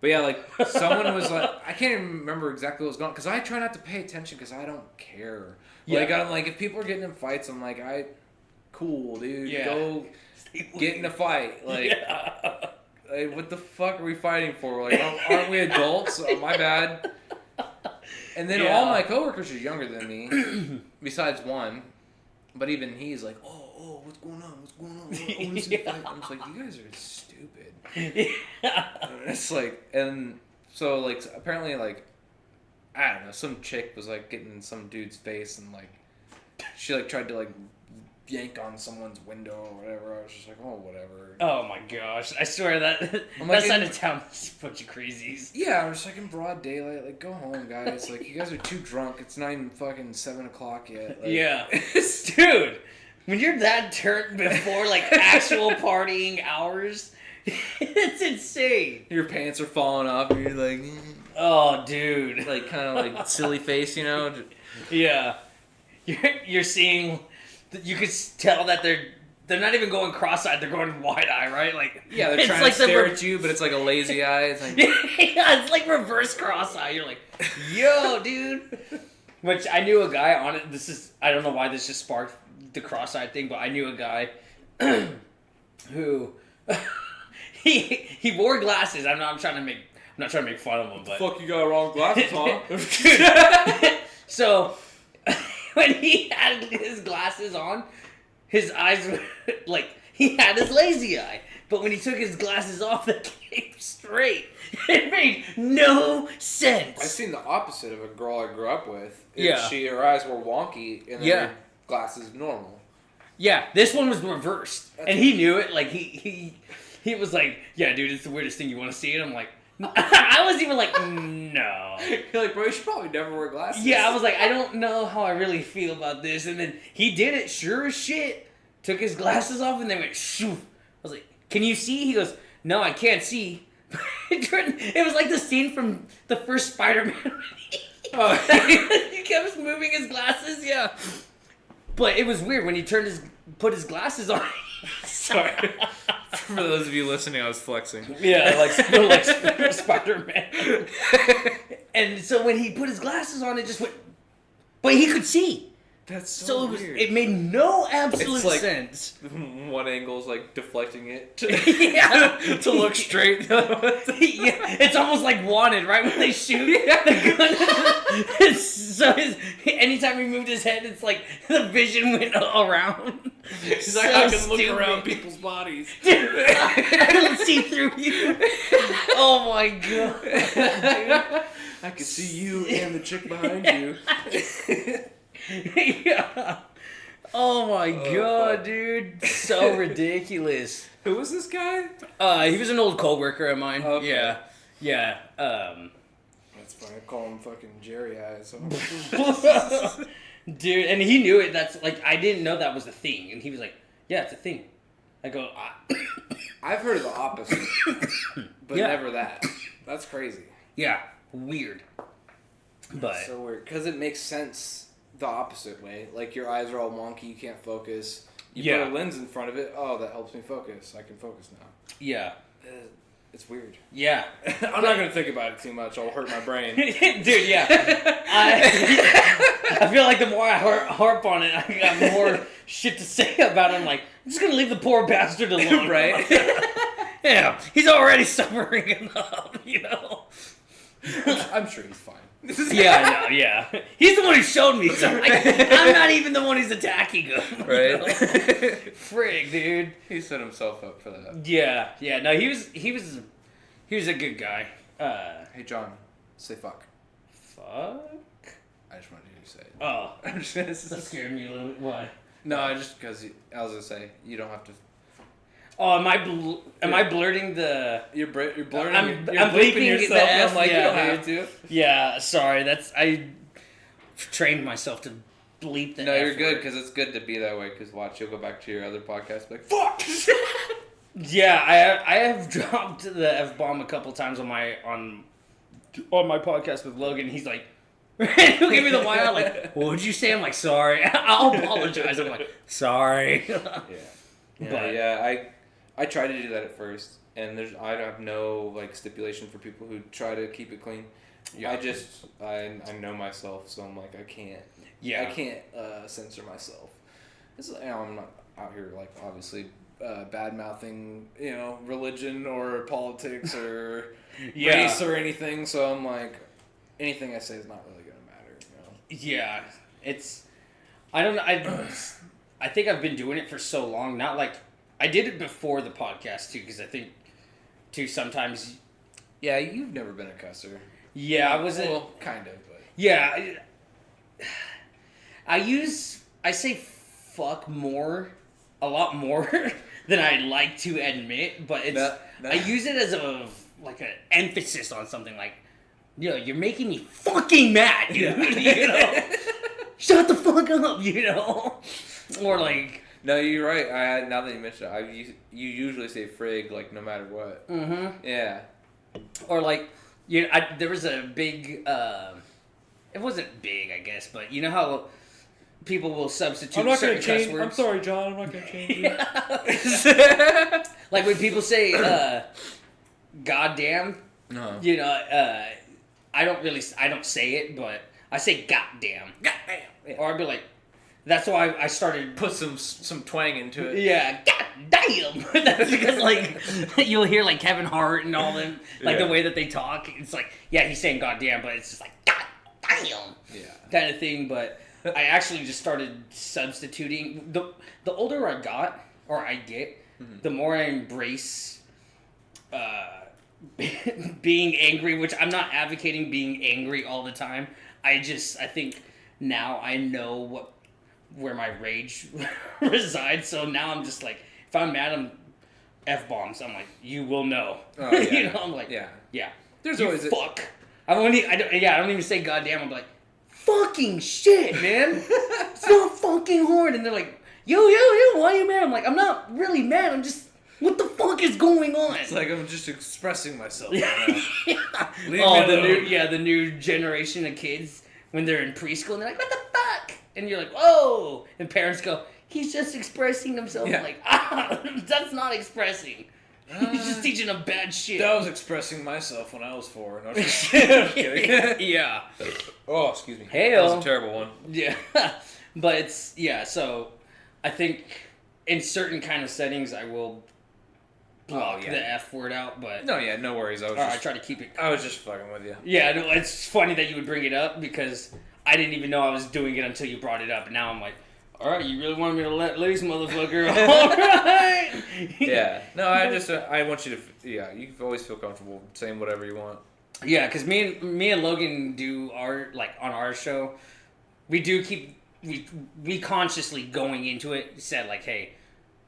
But yeah, like, someone was like, I can't even remember exactly what was going on, because I try not to pay attention because I don't care. Yeah. Like, I'm like, if people are getting in fights, I'm like, cool, dude, yeah. Go get in a fight. Like, yeah. Like, what the fuck are we fighting for? Like, aren't we adults? Oh, my bad. And then all my coworkers are younger than me, besides one. But even he's like, oh, what's going on? What's going on? Oh, this is a fight. I'm just like, you guys are stupid. Yeah. It's like, and so like apparently like, I don't know, some chick was like getting in some dude's face and like, she like tried to like yank on someone's window or whatever. I was just like, oh, whatever. Oh my gosh, I swear that side of town is a bunch of crazies. Yeah, I'm just like in broad daylight, like go home, guys. Like you guys are too drunk. It's not even fucking 7 o'clock yet. Like, yeah, dude, when you're that turned before like actual partying hours. It's insane. Your pants are falling off and you're like, oh, dude. Like, kind of like silly face, you know? Yeah. You're seeing, you could tell that they're not even going cross-eyed, they're going wide-eye, right? Like, yeah, they're trying to stare at you, but it's like a lazy eye. It's like, yeah, it's like reverse cross-eye. You're like, yo, dude. Which I knew a guy on it. I don't know why this just sparked the cross-eyed thing, but I knew a guy who... He wore glasses. I'm not trying to make fun of him, but fuck, you got wrong glasses, huh? So when he had his glasses on, his eyes were like he had his lazy eye. But when he took his glasses off, they came straight. It made no sense. I've seen the opposite of a girl I grew up with. Yeah, her eyes were wonky, and then her glasses normal. Yeah, this one was reversed, and he knew it. Like he he was like, yeah, dude, it's the weirdest thing. You want to see it? I'm like, I was even like, no. You're like, bro, you should probably never wear glasses. Yeah, I was like, I don't know how I really feel about this. And then he did it, sure as shit. Took his glasses off and then went, shoo. I was like, can you see? He goes, no, I can't see. It was like the scene from the first Spider-Man. He kept moving his glasses, yeah. But it was weird when he put his glasses on. Sorry. For those of you listening, I was flexing. Yeah, like Spider-Man. And so when he put his glasses on, it just went. But he could see. That's so weird. It made no absolute It's like- sense. One angle's like deflecting it Yeah. to look straight. Yeah, it's almost like Wanted, right? When they shoot the gun. So anytime he moved his head, it's like the vision went around. He's like, I can look around people's bodies. I can see through you. Oh my god. Dude. I can see you and the chick behind you. Yeah. Oh my god, fuck. dude. So ridiculous. Who was this guy? He was an old coworker of mine. Okay. Yeah. Yeah. That's fine. I call him fucking Jerry Eyes. Dude, and he knew it. That's like, I didn't know that was a thing. And he was like, yeah, it's a thing. I go, I've heard of the opposite, but Yeah. never that. That's crazy. yeah, weird. But, So weird. Because it makes sense the opposite way. Like, your eyes are all wonky, you can't focus. You Yeah. put a lens in front of it, oh, that helps me focus. I can focus now. yeah. It's weird. Yeah. I'm not going to think about it too much. I'll hurt my brain. Dude, yeah. I feel like the more I harp on it, I got more shit to say about it. I'm like, I'm just going to leave the poor bastard alone. Right? Yeah. He's already suffering enough, you know? I'm sure he's fine. Yeah, I know, yeah. He's the one who showed me, so I'm not even the one who's attacking him. Right? You know? Frig, dude. He set himself up for that. Yeah, yeah. No, he was a good guy. Hey, John, say fuck. Fuck. I just wanted you to say it. Oh, I'm just gonna that scared me a little bit. Why? No, just because I was gonna say you don't have to. Oh, am I blurting the? You're blurring. I'm you're bleeping bleeping the yourself. F, I'm like, yeah, you don't have to. Yeah, sorry. I trained myself to bleep the. No, F you're good word. because it's good to be that way. Because watch, you'll go back to your other podcast, be like, fuck. Yeah, I have dropped the F bomb a couple times on my podcast with Logan. He's like, he'll give me the wire. I'm like, what would you say? I'm like, sorry. I'll apologize. I'm like, sorry. Yeah. I try to do that at first, and I have no like stipulation for people who try to keep it clean. Yeah. I know myself, so I'm like I can't censor myself. I'm not out here like obviously bad mouthing religion or politics or race or anything. So I'm like anything I say is not really gonna matter. Yeah, I don't know. I think I've been doing it for so long. Not like I did it before the podcast too, because I think too sometimes. Yeah, you've never been a cusser. Yeah, I wasn't. Well, kind of, but Yeah, I say fuck a lot more than I like to admit, but I use it as an emphasis on something like, you're making me fucking mad, you know? Shut the fuck up, or like. No, you're right. Now that you mention it, you usually say frig like no matter what. Mm-hmm. Yeah. Or like, there was a big. It wasn't big, I guess, but you know how people will substitute certain cuss words. I'm sorry, John. I'm not gonna change it. Like when people say "goddamn," No. I don't say it, but I say "goddamn." Goddamn. Yeah. Or I'd be like, that's why I started. Put some twang into it. Yeah, goddamn. That's because you'll hear like Kevin Hart and all them, the way that they talk. It's like, yeah, he's saying goddamn, but it's just like goddamn, kind of thing. But I actually just started substituting. The older I got or I get, the more I embrace being angry. Which I'm not advocating being angry all the time. I think now I know where my rage resides. So now I'm just like, if I'm mad, I'm F-bombs. I'm like, you will know. Oh, yeah. You know, I'm like, yeah. There's you always fuck. I don't even say goddamn. I'm like, fucking shit, man. It's not fucking hard. And they're like, yo, why are you mad? I'm like, I'm not really mad. I'm just, what the fuck is going on? It's like I'm just expressing myself right now. The new generation of kids when they're in preschool and they're like, what the fuck? And you're like, whoa. And parents go, he's just expressing himself. Yeah. I'm like, that's not expressing. He's just teaching them bad shit. That was expressing myself when I was 4. No, just kidding. Yeah. Oh, excuse me. Hey-o. That was a terrible one. Yeah. But it's, so I think in certain kind of settings I will block the F word out, but... No worries. I try to keep it... I was just fucking with you. Yeah, no, it's funny that you would bring it up because I didn't even know I was doing it until you brought it up, and now I'm like, alright, you really want me to let loose, motherfucker? Alright! Yeah. No, I want you to... Yeah, you can always feel comfortable saying whatever you want. Yeah, because me and Logan do on our show, we do keep... We consciously going into it said, like, hey,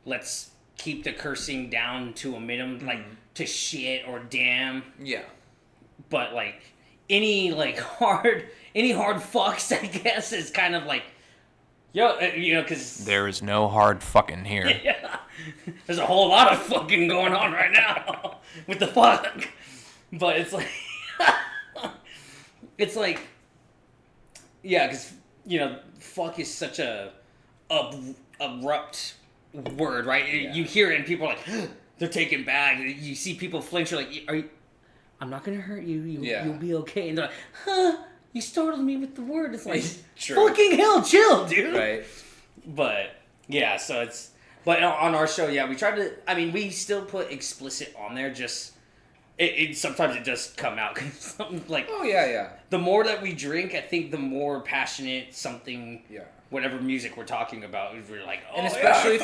let's keep the cursing down to a minimum, like, to shit or damn. Yeah. But, like, any hard fucks, I guess, is kind of like, yo, because... There is no hard fucking here. Yeah. There's a whole lot of fucking going on right now with the fuck. But it's like... it's like... Yeah, because, fuck is such a abrupt word, right? Yeah. You hear it and people are like, they're taken back. You see people flinch. You're like, are you... I'm not going to hurt you. You'll be okay. And they're like, huh? You startled me with the word. It's like, fucking hell, chill, dude. Right. But, yeah, so it's... But on our show, yeah, we try to... I mean, we still put explicit on there, just... sometimes it does come out. Something like... Oh, yeah. The more that we drink, I think the more passionate something... Yeah. Whatever music we're talking about, we're like, oh, and especially if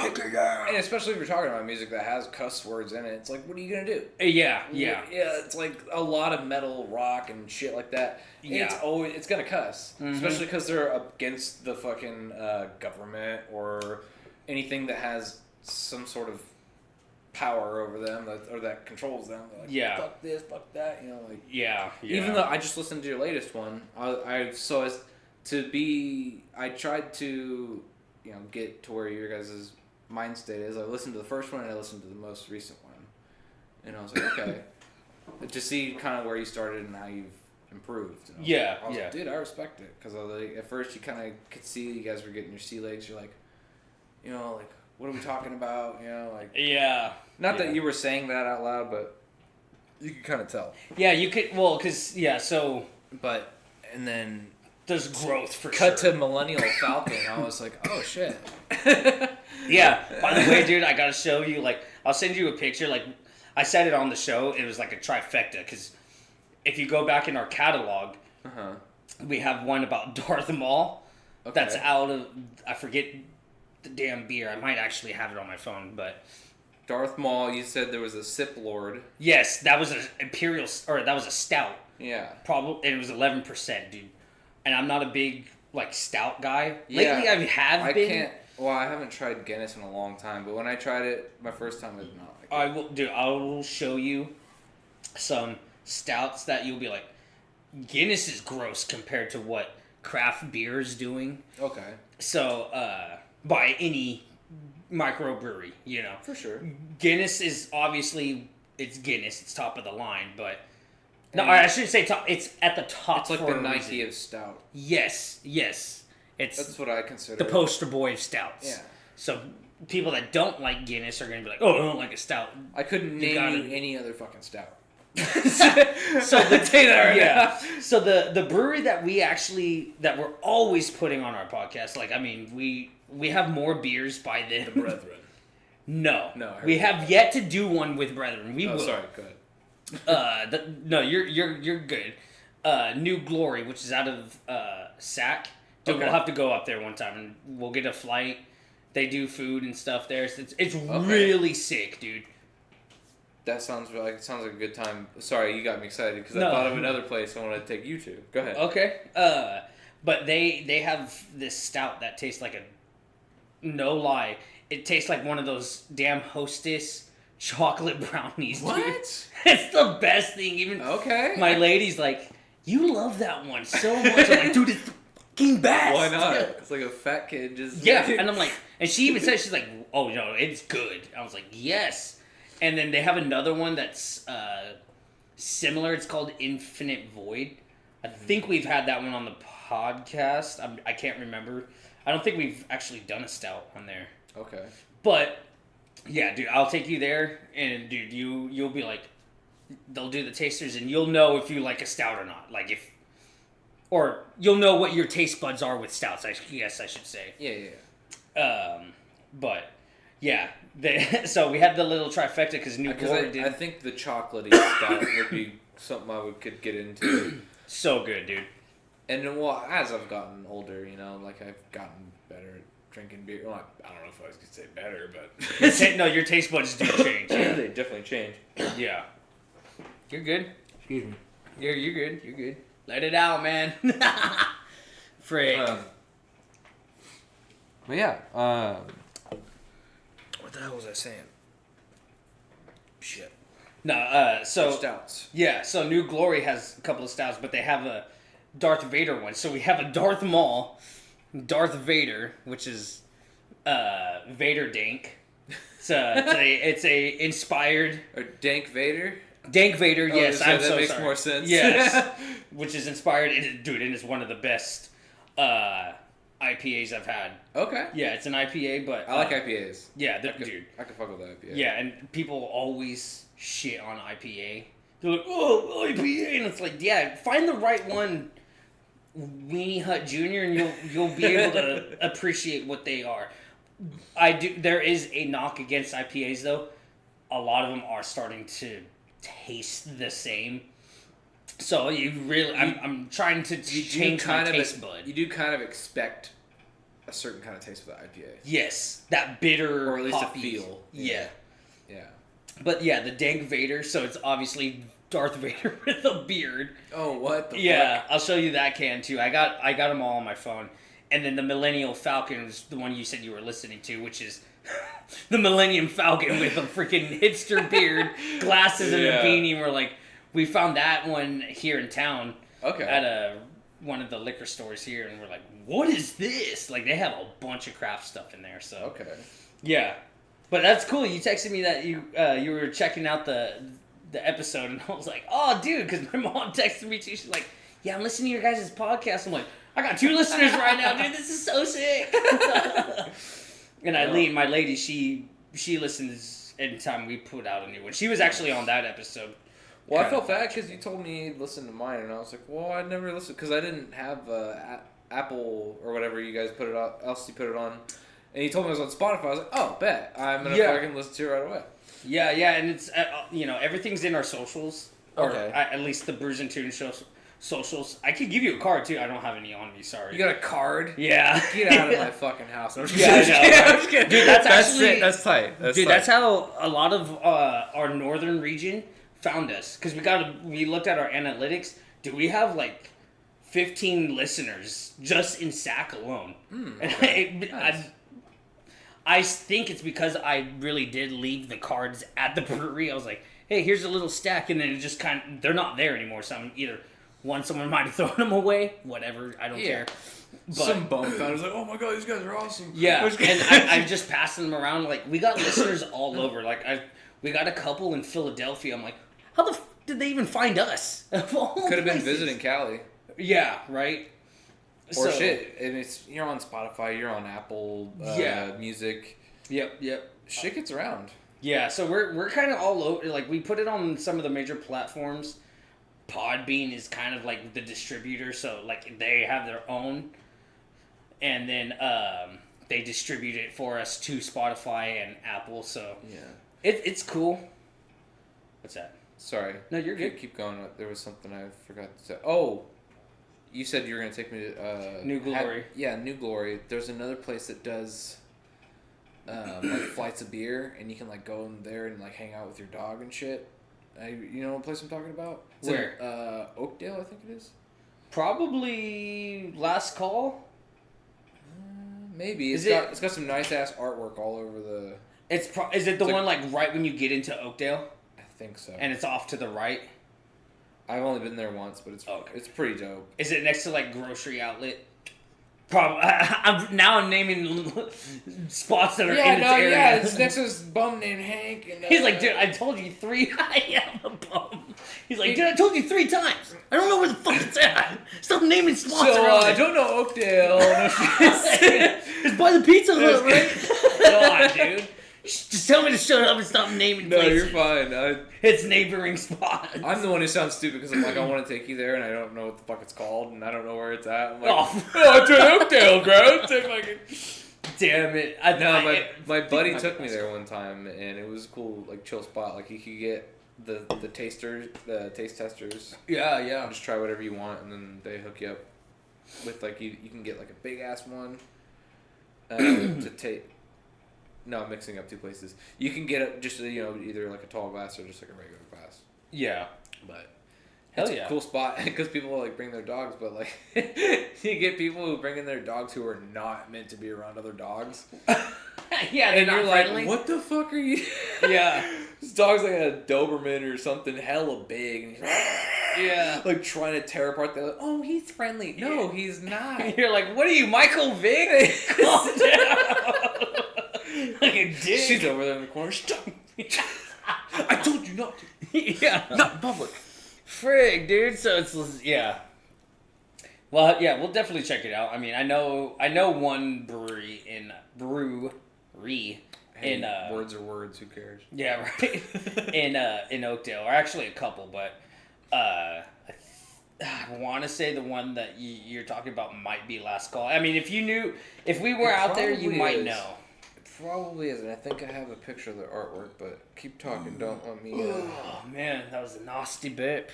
you're talking about music that has cuss words in it, it's like, what are you gonna do? Yeah. It's like a lot of metal, rock, and shit like that. Yeah. It's gonna cuss, especially because they're against the fucking government or anything that has some sort of power over them or that controls them. They're like, fuck this, fuck that, Yeah. Even though I just listened to your latest one, I tried to, get to where your guys' mind state is. I listened to the first one and I listened to the most recent one. And I was like, okay. To see kind of where you started and how you've improved. I was like, dude, I respect it. Because at first you kind of could see you guys were getting your sea legs. You're like, what are we talking about? Yeah. Not that you were saying that out loud, but you could kind of tell. Yeah, you could, so... But, and then... There's growth for Cut sure. to Millennial Falcon. I was like, oh shit. Yeah. By the way, dude, I gotta show you. I'll send you a picture. I said it on the show. It was like a trifecta. Because if you go back in our catalog, we have one about Darth Maul. Okay. That's out of... I forget the damn beer. I might actually have it on my phone, but... Darth Maul, you said there was a Sith Lord. Yes, that was an Imperial... Or that was a stout. Yeah. And it was 11%, dude. And I'm not a big, stout guy. Lately, I been. I haven't tried Guinness in a long time, but when I tried it, my first time, it was not like I will show you some stouts that you'll be like, Guinness is gross compared to what craft beer is doing. Okay. So, by any microbrewery, For sure. Guinness is obviously, it's Guinness, it's top of the line, but... No, I shouldn't say top. It's at the top. It's like the Nike of stout. Yes. That's what I consider the poster boy of stouts. Yeah. So people that don't like Guinness are going to be like, oh, I don't like a stout. I couldn't name you any other fucking stout. So So the brewery that we're always putting on our podcast, we have more beers by them. The Brethren. No. We have yet to do one with Brethren. We will. Sorry, go ahead. You're good. New Glory, which is out of Sac. Dude, Okay. We'll have to go up there one time and we'll get a flight. They do food and stuff there. It's really sick, dude. That sounds like a good time. Sorry, you got me excited because I thought of another place I want to take you to. Go ahead. Okay. But they have this stout that tastes like no lie, it tastes like one of those damn Hostess chocolate brownies. What? Dude. It's the best thing. Even Okay. my lady's like, you love that one so much. I'm like, dude, it's the fucking best. Why not? It's like a fat kid just. Yeah, and I'm like, and she even said, she's like, oh no, it's good. I was like, yes. And then they have another one that's similar. It's called Infinite Void. I think we've had that one on the podcast. I can't remember. I don't think we've actually done a stout on there. Okay. But yeah, dude, I'll take you there, and dude, you'll be like, they'll do the tasters, and you'll know if you like a stout or not. Like or you'll know what your taste buds are with stouts. I guess I should say. Yeah. But yeah, so we had the little trifecta because New Glory did. I think the chocolatey stout would be something I could get into. So good, dude. And then, well, as I've gotten older, like I've gotten better at drinking beer. Well, I don't know if I could say better, but No, your taste buds do change. Yeah. They definitely change. Yeah. You're good. Excuse me. You're good. You're good. Let it out, man. Frick. But yeah. What the hell was I saying? Shit. No, so Stouts. yeah, so New Glory has a couple of stouts, but they have a Darth Vader one. So we have a Darth Maul, Darth Vader, which is Vader Dank. It's a inspired Or Dank Vader. Dank Vader. Yes, I'm that so makes sorry. more sense. Yes, which is inspired. Dude, it is one of the best IPAs I've had. Okay. Yeah, it's an IPA, but I like IPAs. Yeah, dude. I can fuck with that IPA. Yeah, and people always shit on IPA. They're like, oh, IPA, and it's like, yeah, find the right one, Weenie Hut Jr., and you'll be able to appreciate what they are. There is a knock against IPAs though. A lot of them are starting to taste the same. So I'm trying to change my taste bud. You do kind of expect a certain kind of taste with the IPA. Yes, that bitter, or at least hoppy. a feel. Yeah. Yeah. But yeah, the Dank Vader, so it's obviously Darth Vader with a beard. Oh, what the Yeah, fuck? I'll show you that can too. I got them all on my phone. And then the Millennial Falcon was the one you said you were listening to, which is the Millennium Falcon with a freaking hipster beard, glasses, and a beanie. We're like, we found that one here in town. Okay. At one of the liquor stores here, and we're like, what is this? Like, they have a bunch of craft stuff in there. So Okay. yeah, but that's cool. You texted me that you were checking out the episode, and I was like, oh, dude, because my mom texted me too. She's like, yeah, I'm listening to your guys' podcast. I'm like, I got 2 listeners right now, dude. This is so sick. And my lady, she listens anytime we put out a new one. She was actually on that episode. Well, I felt bad because you told me listen to mine, and I was like, well, I never listened because I didn't have Apple or whatever you guys put it on. Else you put it on, and you told me it was on Spotify. I was like, oh, bet I'm gonna fucking listen to it right away. Yeah, and it's everything's in our socials, or Okay. at least the BrewsnTunes socials. I could give you a card too. I don't have any on me. Sorry. You got a card? Yeah. Get out of my fucking house. I'm just Yeah, I kidding. know, right? I'm just kidding. Dude, that's actually it. That's tight. That's how a lot of our northern region found us, because we looked at our analytics. Do we have like 15 listeners just in Sac alone? And I think it's because I really did leave the cards at the brewery. I was like, hey, here's a little stack, and then it just they're not there anymore. So I'm either someone might have thrown them away, whatever, I don't care. But some bum found was like, oh my god, these guys are awesome. yeah, and I'm just passing them around. Like, we got listeners all over. Like, we got a couple in Philadelphia. I'm like, how the did they even find us? Could have been visiting Cali. Yeah, right. Or shit, and you're on Spotify, you're on Apple Music. Yep. Shit gets around. Yeah, so we're kind of all over. Like, we put it on some of the major platforms. Podbean is kind of like the distributor, so like they have their own, and then they distribute it for us to Spotify and Apple. So yeah, it's cool. What's that? Sorry. No, you're good. Keep going. There was something I forgot to say. Oh, you said you were gonna take me to New Glory. New Glory. There's another place that does like flights of beer, and you can like go in there and like hang out with your dog and shit. You know what place I'm talking about? It's Where? In, Oakdale, I think it is. Probably Last Call. Maybe it's got some nice ass artwork all over the. Is it the one like right when you get into Oakdale? I think so. And it's off to the right? I've only been there once, but it's pretty dope. Is it next to like grocery outlet? Probably. I'm naming spots that are in this area. Yeah, it's next to this bum named Hank. And, He's like, dude, I told you 3. I am a bum. He's like, dude, I told you 3 times. I don't know where the fuck it's at. Stop naming spots around I it. don't know Oakdale. It's by the Pizza Hut, right? God, dude. Just tell me to shut up and stop naming places. No, you're fine. It's neighboring spots. I'm the one who sounds stupid because I'm like, I want to take you there, and I don't know what the fuck it's called, and I don't know where it's at. I'm like, it's in Oakdale, bro. Damn it. My buddy took me there one time, and it was a cool, like, chill spot. Like, you could get the taste testers. Yeah, yeah. Just try whatever you want, and then they hook you up with, like, you can get, like, a big-ass one to take. No, I'm mixing up 2 places. You can get it just, either like a tall glass or just like a regular glass. Yeah. But it's a cool spot because people like bring their dogs, but like you get people who bring in their dogs who are not meant to be around other dogs. Yeah, and you're like, friendly. what the fuck are you? Yeah. This dog's like a Doberman or something, hella big, and he's yeah, like trying to tear apart. They're like, oh, he's friendly. No, he's not. You're like, what are you, Michael Vick? Calm down. Like a dick. She's over there in the corner. Stop. I told you not to. Yeah. Not in public. Frig, dude. So it's, yeah. Well, yeah, we'll definitely check it out. I mean, I know one brewery in words are words. Who cares? Yeah, right. in Oakdale, or actually a couple, but I want to say the one that you're talking about might be Last Call. I mean, if we were out there, you might know. Probably is, and I think I have a picture of the artwork, but keep talking, don't let me... Oh, man, that was a nasty bit.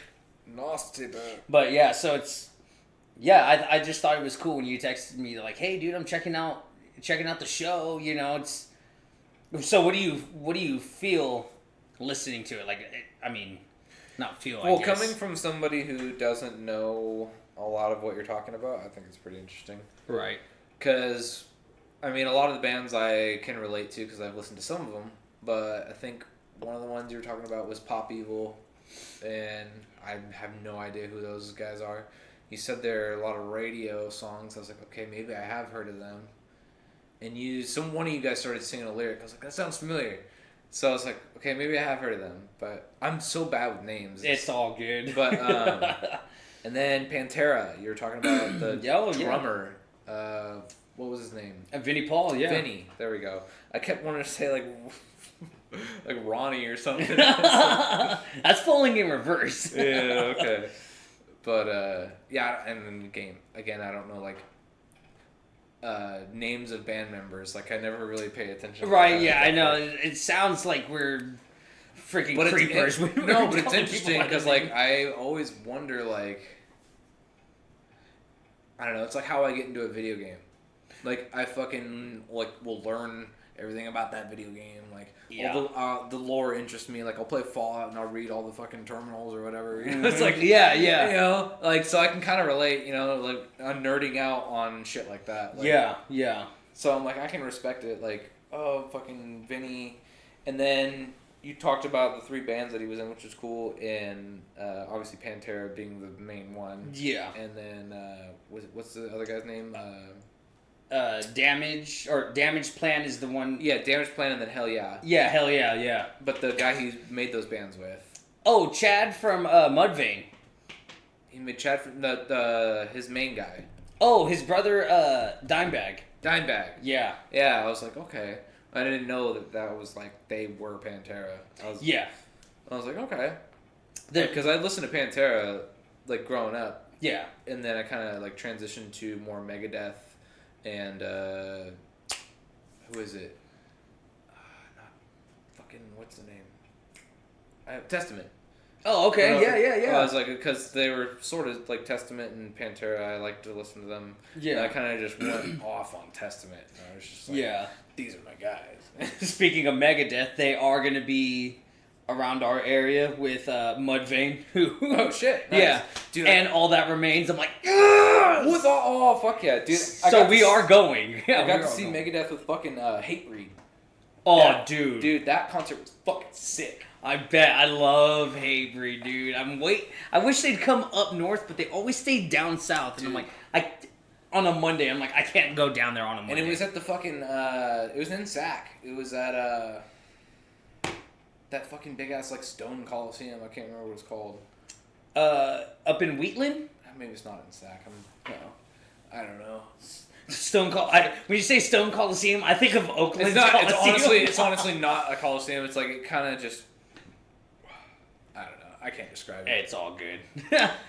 Nasty bit. But, yeah, so it's... Yeah, I just thought it was cool when you texted me, like, hey, dude, I'm checking out the show, it's... So what do you feel listening to it? Like, I mean, not feel, I guess. Well, coming from somebody who doesn't know a lot of what you're talking about, I think it's pretty interesting. Right. Because... I mean, a lot of the bands I can relate to because I've listened to some of them, but I think one of the ones you were talking about was Pop Evil, and I have no idea who those guys are. You said there are a lot of radio songs. I was like, okay, maybe I have heard of them. And one of you guys started singing a lyric. I was like, that sounds familiar. So I was like, okay, maybe I have heard of them, but I'm so bad with names. It's all good. But and then Pantera, you were talking about the drummer. Yeah. What was his name? Vinnie Paul, yeah. Vinny, there we go. I kept wanting to say like Ronnie or something. That's falling in reverse. Yeah, okay. But yeah, and then again, I don't know like names of band members. Like I never really pay attention. Right? Yeah, I know. It sounds like we're freaking creepers. No, but it's interesting because like I always wonder like I don't know. It's like how I get into a video game. Like, I fucking, like, will learn everything about that video game. Like, all the lore interests me. Like, I'll play Fallout and I'll read all the fucking terminals or whatever. It's like, yeah. Like, so I can kind of relate, like, I'm nerding out on shit like that. Like, yeah. So I'm like, I can respect it. Like, oh, fucking Vinny. And then you talked about the 3 bands that he was in, which is cool. And obviously Pantera being the main one. Yeah. And then, what's the other guy's name? Damage Plan is the one. Yeah, Damage Plan and then Hell Yeah. Yeah, Hell Yeah, yeah. But the guy he made those bands with. Oh, Chad from Mudvayne. He made Chad from his main guy. Oh, his brother Dimebag. Yeah. Yeah, I was like, okay. I didn't know that was like they were Pantera. I was like, okay. Because I listened to Pantera like growing up. Yeah. And then I kind of like transitioned to more Megadeth. And, who is it? Not fucking, what's the name? Testament. Oh, okay. Yeah. I was like, because they were sort of like Testament and Pantera, I like to listen to them. Yeah. And I kind of just went off on Testament. And I was just like, these are my guys. Speaking of Megadeth, they are going to be around our area with Mudvayne, who... Oh, shit. Nice. Yeah. Dude, and All That Remains. I'm like, with fuck yeah, dude. So we are going. Yeah, I got to see Megadeth with fucking Hatebreed. Oh, dude. Dude, that concert was fucking sick. I bet. I love Hatebreed, dude. I wish they'd come up north, but they always stay down south. And Dude. I'm like, on a Monday, I'm like, I can't go down there on a Monday. And it was at the fucking, it was in Sac. It was at, that fucking big-ass, like, stone coliseum. I can't remember what it's called. Up in Wheatland? Maybe it's not in Sac. I don't know. When you say Stone Coliseum, I think of Oakland. It's honestly not a coliseum. It's like, it kind of just, I don't know. I can't describe it. It's all good.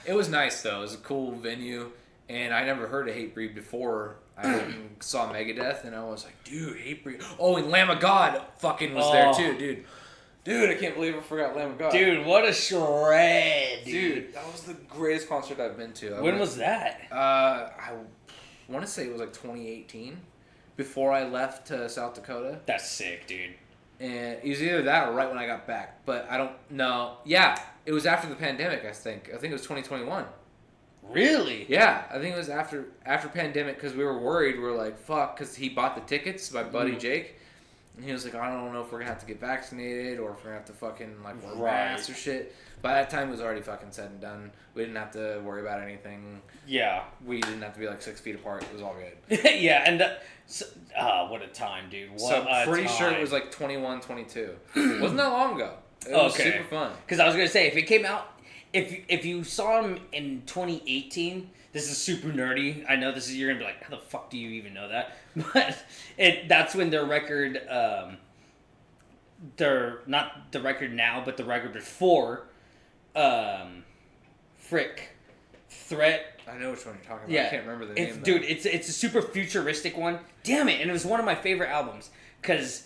It was nice, though. It was a cool venue. And I never heard of Hatebreed before. I saw Megadeth, and I was like, dude, Hatebreed. Oh, and Lamb of God fucking was there, too, dude. Dude, I can't believe I forgot Lamb of God. Dude, what a shred, Dude, that was the greatest concert I've been to. When was that? I want to say it was like 2018, before I left to South Dakota. That's sick, dude. And it was either that or right when I got back. But I don't know. Yeah, it was after the pandemic, I think. I think it was 2021. Really? Yeah, I think it was after pandemic because we were worried. We were like, fuck, because he bought the tickets, my buddy Jake. And he was like, I don't know if we're going to have to get vaccinated or if we're going to have to fucking, like, wear masks or shit. By that time, it was already fucking said and done. We didn't have to worry about anything. Yeah. We didn't have to be, like, 6 feet apart. It was all good. Yeah, and what a time, dude. I'm pretty sure it was, like, 21, 22. Wasn't that long ago. It was super fun. Because I was going to say, if it came out, if you saw him in 2018... This is super nerdy. I know you're going to be like, how the fuck do you even know that? But that's when their record, they're not the record now, but the record before, Threat. I know which one you're talking about. Yeah. I can't remember the name. Dude, it's a super futuristic one. Damn it. And it was one of my favorite albums. Because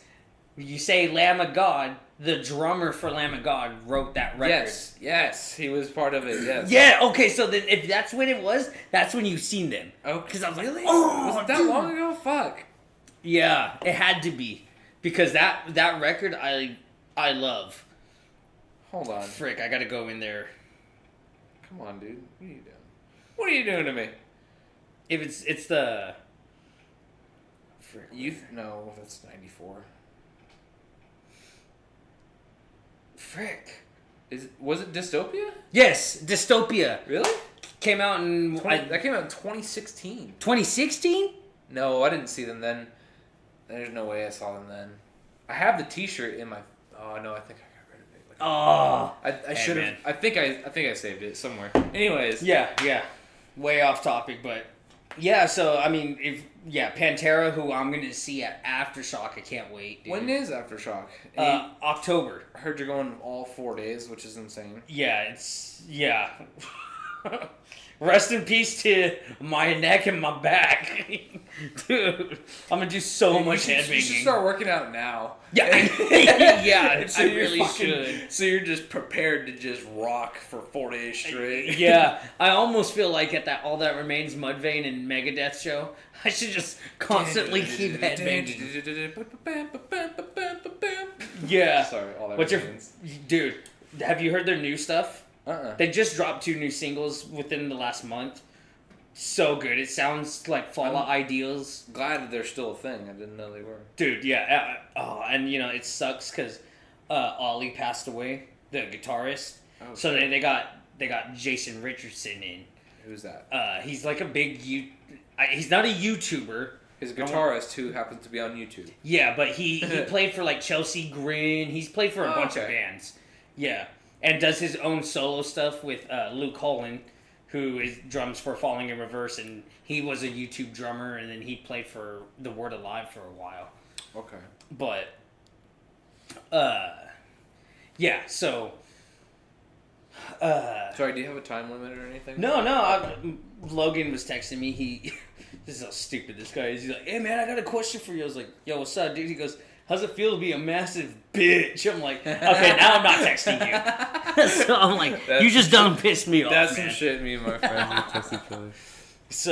you say Lamb of God, the drummer for Lamb of God wrote that record. Yes, he was part of it, yes. Yeah, okay, so then if that's when it was, that's when you've seen them. Oh, because I was really? Like, oh, was it that long ago? Fuck. Yeah, it had to be. Because that record, I love. Hold on. Frick, I gotta go in there. Come on, dude. What are you doing? What are you doing to me? If it's the... Frick. No, that's 94. Frick. Was it Dystopia? Yes, Dystopia. Really? Came out in... that came out in 2016. 2016? No, I didn't see them then. There's no way I saw them then. I have the T-shirt in my... Oh, no, I think I got rid of it. I should have... I think I saved it somewhere. Anyways. Yeah. Way off topic, but... Yeah, so, I mean, Pantera, who I'm going to see at Aftershock. I can't wait, dude. When is Aftershock? October. I heard you're going all 4 days, which is insane. Yeah, Rest in peace to my neck and my back. Dude, I'm going to do so much headbanging. You should start working out now. Yeah, So I really should. So you're just prepared to just rock for 4 days straight. Yeah, I almost feel like at All That Remains Mudvayne and Megadeth show, I should just constantly keep headbanging. Yeah. Sorry, All That What's Remains. Dude, have you heard their new stuff? Uh-uh. They just dropped 2 new singles within the last month. So good. It sounds like Fall Out Ideals. Glad that they're still a thing. I didn't know they were. Dude, yeah. And it sucks because Ollie passed away, the guitarist. Oh, so they got Jason Richardson in. Who's that? He's like a big he's not a YouTuber. He's a guitarist who happens to be on YouTube. Yeah, but he played for like Chelsea Grin. He's played for a bunch of bands. Yeah. And does his own solo stuff with Luke Holland, who drums for Falling in Reverse, and he was a YouTube drummer, and then he played for The Word Alive for a while. Okay. But, yeah, so... Sorry, do you have a time limit or anything? No, Logan was texting me, this is how stupid this guy is, he's like, hey man, I got a question for you. I was like, yo, what's up, dude? He goes, how's it feel to be a massive bitch? I'm like, okay, now I'm not texting you. So I'm like, you just done pissed me off, That's man. some shit me and my friends would text each other. So,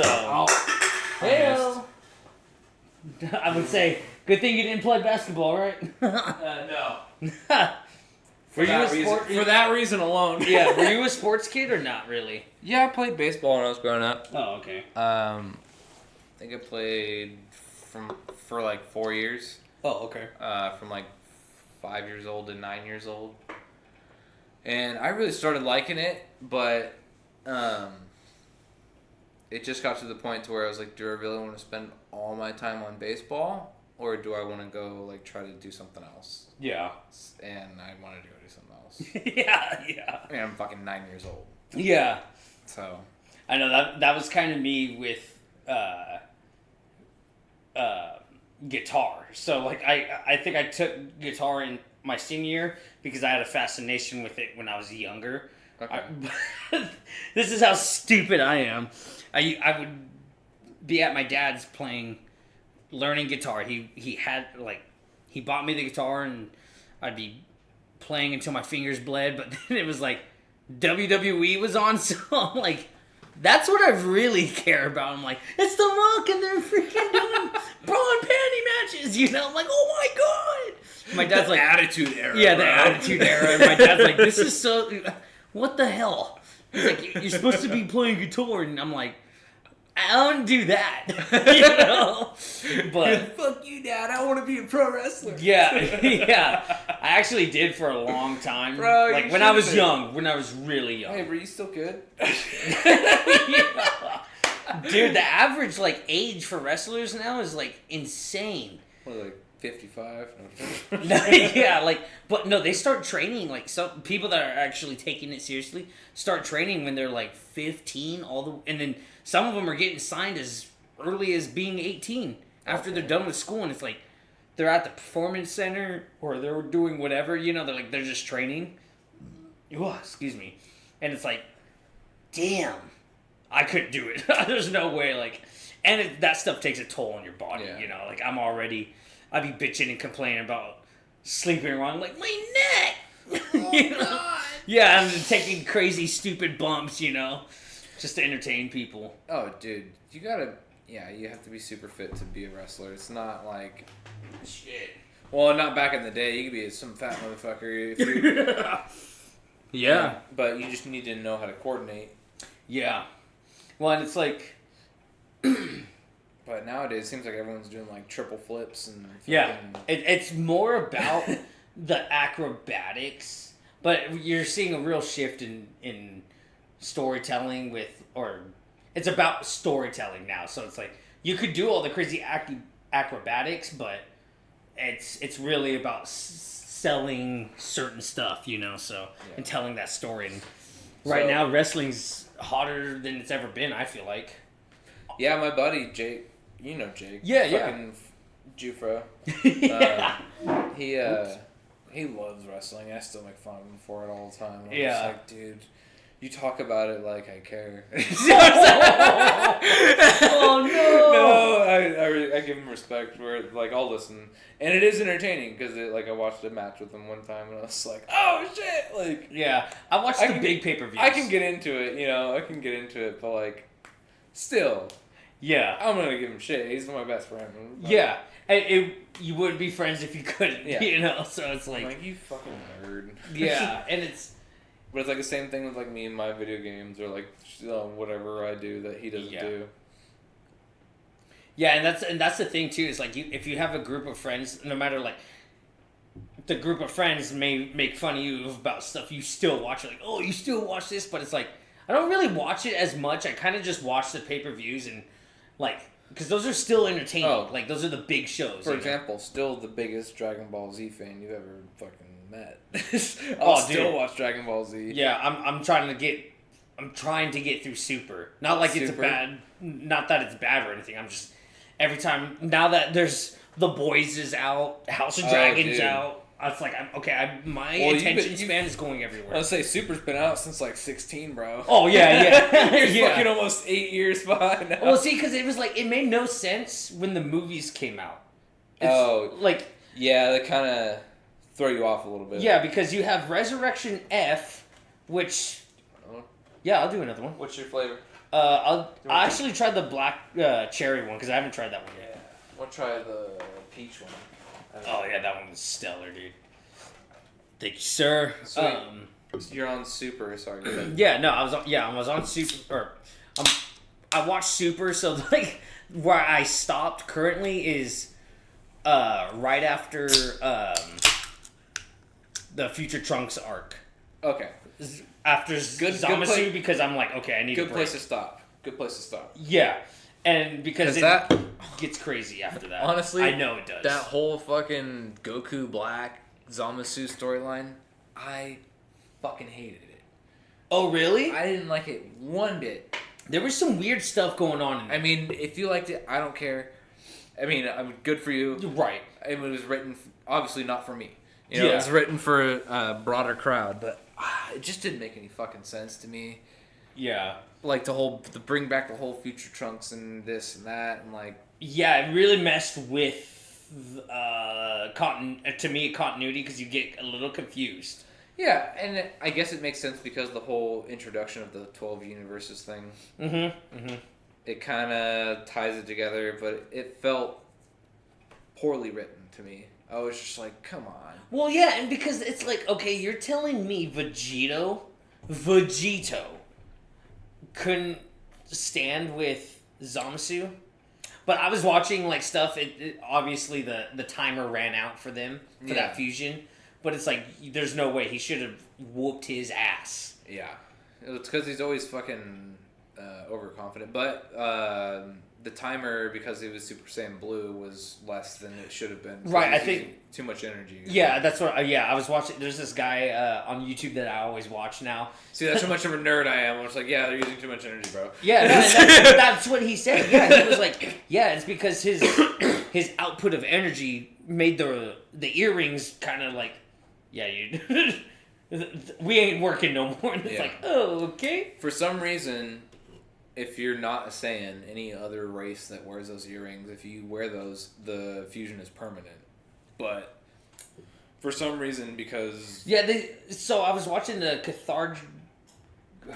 I would say, good thing you didn't play basketball, right? No. For that reason alone. Yeah, were you a sports kid or not really? Yeah, I played baseball when I was growing up. Oh, okay. I think I played for like 4 years. Oh, okay. From like 5 years old to 9 years old. And I really started liking it, but it just got to the point to where I was like, do I really want to spend all my time on baseball? Or do I want to go like try to do something else? Yeah. And I wanted to go do something else. yeah. I mean, I'm fucking 9 years old. Yeah. So. I know that was kind of me with guitar. So like I think I took guitar in my senior year because I had a fascination with it when I was younger. Okay. This is how stupid I am. I would be at my dad's learning guitar. He had he bought me the guitar and I'd be playing until my fingers bled, but then it was like WWE was on, so I'm like, that's what I really care about. I'm like, it's The Rock and they're freaking doing bra and panty matches, you know? I'm like, oh my god! My dad's like, Attitude Era. yeah, the bro. Attitude Era. And my dad's like, this is so, what the hell? He's like, you're supposed to be playing guitar, and I'm like, I don't do that, you know? But fuck you, Dad. I want to be a pro wrestler. yeah. I actually did for a long time. Bro, like you when I was should've. young, when I was really young. Hey, bro, you still good? Yeah. Dude, the average age for wrestlers now is insane. What, like 55? Yeah, but no, they start training some people that are actually taking it seriously start training when they're 15 and then some of them are getting signed as early as being 18 after they're done with school, and it's they're at the performance center or they're doing whatever, they're just training. Oh, excuse me. And it's damn, I couldn't do it. There's no way, and that stuff takes a toll on your body, I'd be bitching and complaining about sleeping around, my neck! Oh, God! Yeah, I'm taking crazy, stupid bumps, just to entertain people. Oh, dude, you have to be super fit to be a wrestler. It's not Shit. Well, not back in the day. You could be some fat motherfucker if you... Yeah. But you just need to know how to coordinate. Yeah. Well, and it's But nowadays, it seems like everyone's doing triple flips and... Yeah. It's more about the acrobatics, but you're seeing a real shift in storytelling it's about storytelling now. So it's you could do all the crazy acrobatics, but it's really about selling certain stuff, and telling that story. And right now, wrestling's hotter than it's ever been, I feel like. Yeah, my buddy, Jake. You know Jake. Yeah, fucking Jufro. Yeah. He loves wrestling. I still make fun of him for it all the time. I'm Yeah. just dude, you talk about it like I care. Oh, no! No, I give him respect where I'll listen, and it is entertaining because I watched a match with him one time and I was like, oh shit, Yeah, I watched the big pay-per-views. I can get into it, but still, yeah, I'm gonna give him shit. He's my best friend. Yeah, you wouldn't be friends if you couldn't, so it's I'm you fucking nerd. Yeah, and it's... But it's the same thing with me and my video games or whatever I do that he doesn't do. Yeah, and that's the thing too, is if you have a group of friends, no matter the group of friends may make fun of you about stuff you still watch, oh, you still watch this, but it's I don't really watch it as much. I kind of just watch the pay-per-views and because those are still entertaining. Oh. Those are the big shows. For example, still the biggest Dragon Ball Z fan you've ever fucking met. I'll still watch Dragon Ball Z. Yeah, I'm trying to get through Super. Not it's a Super? bad, not that it's bad or anything. I'm just every time now that there's The Boys is out, House of Dragons out. It's my attention span is going everywhere. I'll say Super's been out since 16, bro. Oh yeah. You're fucking almost 8 years behind now. Well, see, because it was it made no sense when the movies came out. Yeah, they kind of throw you off a little bit. Yeah, because you have Resurrection F, which... Yeah, I'll do another one. What's your flavor? I actually tried the black cherry one, because I haven't tried that one yet. Yeah. I'll try the peach one. Oh, yeah, that one was stellar, dude. Thank you, sir. So you're on Super, sorry. Yeah, no, I was on Super, I watched Super, so, where I stopped currently is... right after the Future Trunks arc. Okay. After Good Zamasu, because I'm like, okay, I need a break. Good place to stop. Good place to stop. Yeah, and because it that gets crazy after that. honestly, I know it does. That whole fucking Goku Black Zamasu storyline, I fucking hated it. Oh, really? I didn't like it one bit. There was some weird stuff going on in there. I mean, if you liked it, I don't care. I mean, good for you. Right. It was written, obviously not for me. You know, Yeah. it was written for a broader crowd, but it just didn't make any fucking sense to me. Yeah. Like to bring back the whole Future Trunks and this and that, and like. Yeah, it really messed with continuity because you get a little confused. Yeah, and I guess it makes sense because the whole introduction of the 12 universes thing. It kind of ties it together, but it felt poorly written to me. I was just like, come on. Well, yeah, and because it's like, okay, you're telling me Vegito couldn't stand with Zamasu, but I was watching like stuff. It obviously the timer ran out for them for that fusion, but it's like there's no way he should have whooped his ass. Yeah, it's because he's always fucking overconfident. But the timer, because he was Super Saiyan Blue, was less than it should have been. Right, I think too much energy. Yeah, that's what. I was watching. There's this guy on YouTube that I always watch now. See, that's how much of a nerd I am. I was like, yeah, they're using too much energy, bro. Yeah, that's what he said. Yeah, he was like, yeah, it's because his output of energy made the earrings kind of like, yeah, we ain't working no more. And it's like, oh, okay. For some reason, if you're not a Saiyan, any other race that wears those earrings, if you wear those, the fusion is permanent. But for some reason, because... Yeah, so I was watching the Cathard...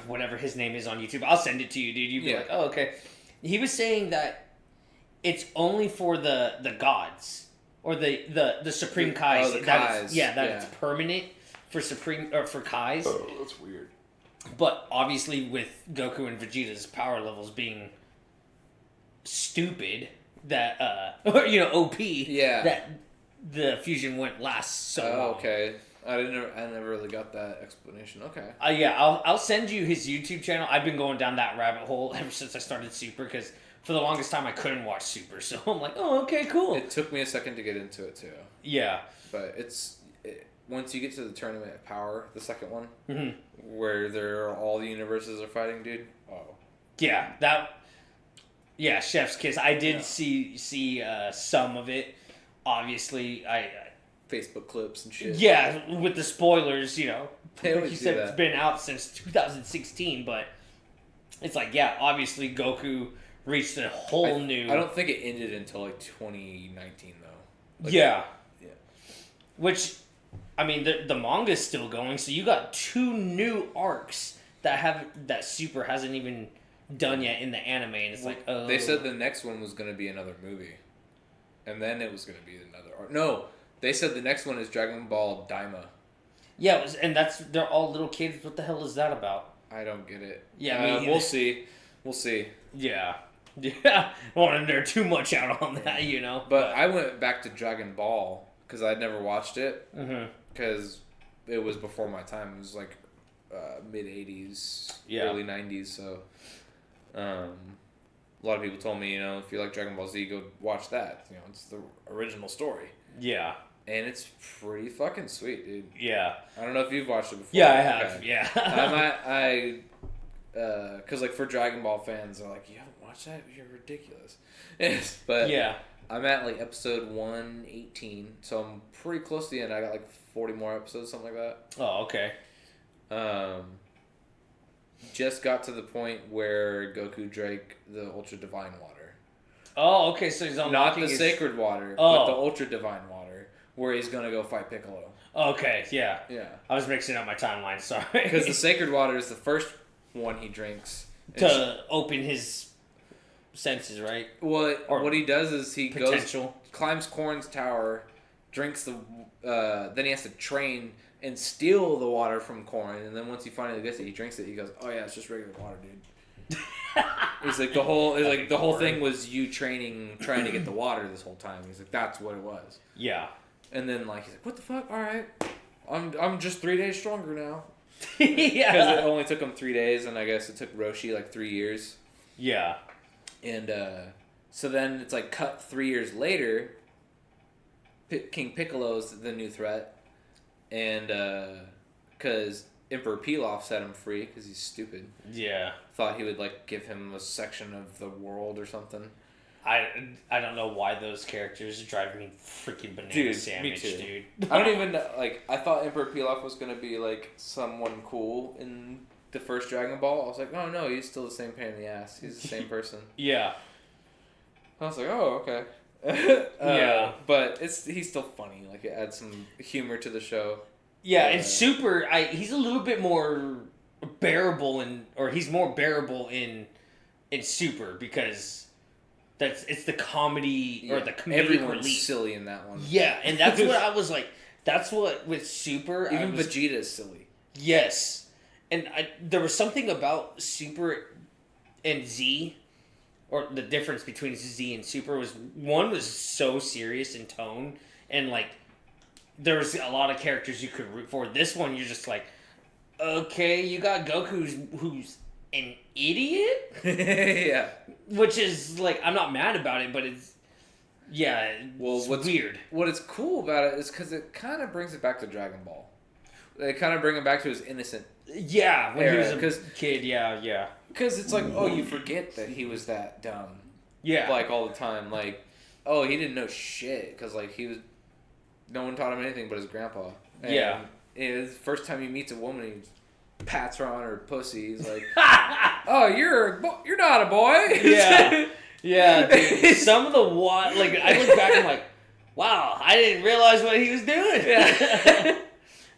whatever his name is on YouTube. I'll send it to you, dude. You'd be like, oh, okay. He was saying that it's only for the gods. Or the Supreme Kais. Oh, the Kais. It's permanent for Supreme... or for Kais. Oh, that's weird. But obviously with Goku and Vegeta's power levels being stupid, that or OP, that the fusion wouldn't last so long. Okay. I never really got that explanation. Okay. I'll send you his YouTube channel. I've been going down that rabbit hole ever since I started Super because for the longest time I couldn't watch Super, so I'm like, oh, okay, cool. It took me a second to get into it too. Yeah. But once you get to the Tournament of Power, the second one, where all the universes are fighting, dude. Oh. Yeah, Chef's Kiss. I did see some of it. Obviously, I Facebook clips and shit. Yeah, with the spoilers, They like always you do said, that. it's been out since 2016, but it's like, yeah, obviously Goku reached a whole new... I don't think it ended until like 2019 though. Yeah. Which, I mean, the manga's still going, so you got 2 new arcs that Super hasn't even done yet in the anime, and it's like, oh... They said the next one was going to be another movie. And then it was going to be another arc. No, they said the next one is Dragon Ball Daima. Yeah, they're all little kids. What the hell is that about? I don't get it. Yeah, we'll see. We'll see. Yeah. I don't want to nerd too much out on that, But I went back to Dragon Ball because I'd never watched it. Because it was before my time. It was like mid-80s, early 90s. So a lot of people told me, if you like Dragon Ball Z, go watch that. It's the original story. Yeah. And it's pretty fucking sweet, dude. Yeah. I don't know if you've watched it before. Yeah, I have. Okay. Yeah. Because for Dragon Ball fans, they're like, you haven't watched that? You're ridiculous. But yeah. I'm at episode 118, so I'm pretty close to the end. I got 40 more episodes, something like that. Oh, okay. Just got to the point where Goku drank the Ultra Divine Water. Oh, okay, so he's not the sacred water, but the Ultra Divine Water, where he's gonna go fight Piccolo. Okay, yeah. Yeah. I was mixing up my timeline, sorry. Because the sacred water is the first one he drinks. To open his senses, right? What he does is he climbs Korn's tower, drinks then he has to train and steal the water from Korn, and then once he finally gets it, he drinks it, he goes, oh yeah, it's just regular water, dude. He's like the whole thing was you training, trying to get the water this whole time. He's like, that's what it was. Yeah. And then like he's like, what the fuck? All right, I'm just 3 days stronger now. Yeah. Because it only took him 3 days, and I guess it took Roshi like 3 years. Yeah. And so then it's like cut 3 years later. King Piccolo's the new threat, and because Emperor Pilaf set him free because he's stupid. Yeah. Thought he would like give him a section of the world or something. I don't know why those characters drive me freaking banana Dude, sandwich, me too. dude. I don't even know, like, I thought Emperor Pilaf was gonna be like someone cool in the first Dragon Ball. I was like, oh no, he's still the same pain in the ass. He's the same person. Yeah. I was like, oh, okay. Yeah. But he's still funny. Like, it adds some humor to the show. Yeah, and Super, he's a little bit more bearable he's more bearable in Super because it's the comedy or the comedic Everyone's relief. silly in that one. Yeah, and that's what I was like. That's what with Super. Even Vegeta is silly. Yes, and there was something about Super and Z, or the difference between Z and Super was one was so serious in tone, and like there was a lot of characters you could root for. This one, you're just like, okay, you got Goku who's an idiot. Yeah. Which is, like, I'm not mad about it, but it's, yeah, it's weird. What is cool about it is because it kind of brings it back to Dragon Ball. They kind of bring him back to his innocent. Yeah, when era, he was a kid, yeah. Because it's like, oh, you forget that he was that dumb. Yeah. Like, all the time. Like, oh, he didn't know shit. Because, like, no one taught him anything but his grandpa. And yeah. The first time he meets a woman, he pats her on her pussy. He's like, oh, you're not a boy. Yeah. Yeah, dude. Some of the like, I look back and I'm like, wow, I didn't realize what he was doing. Yeah.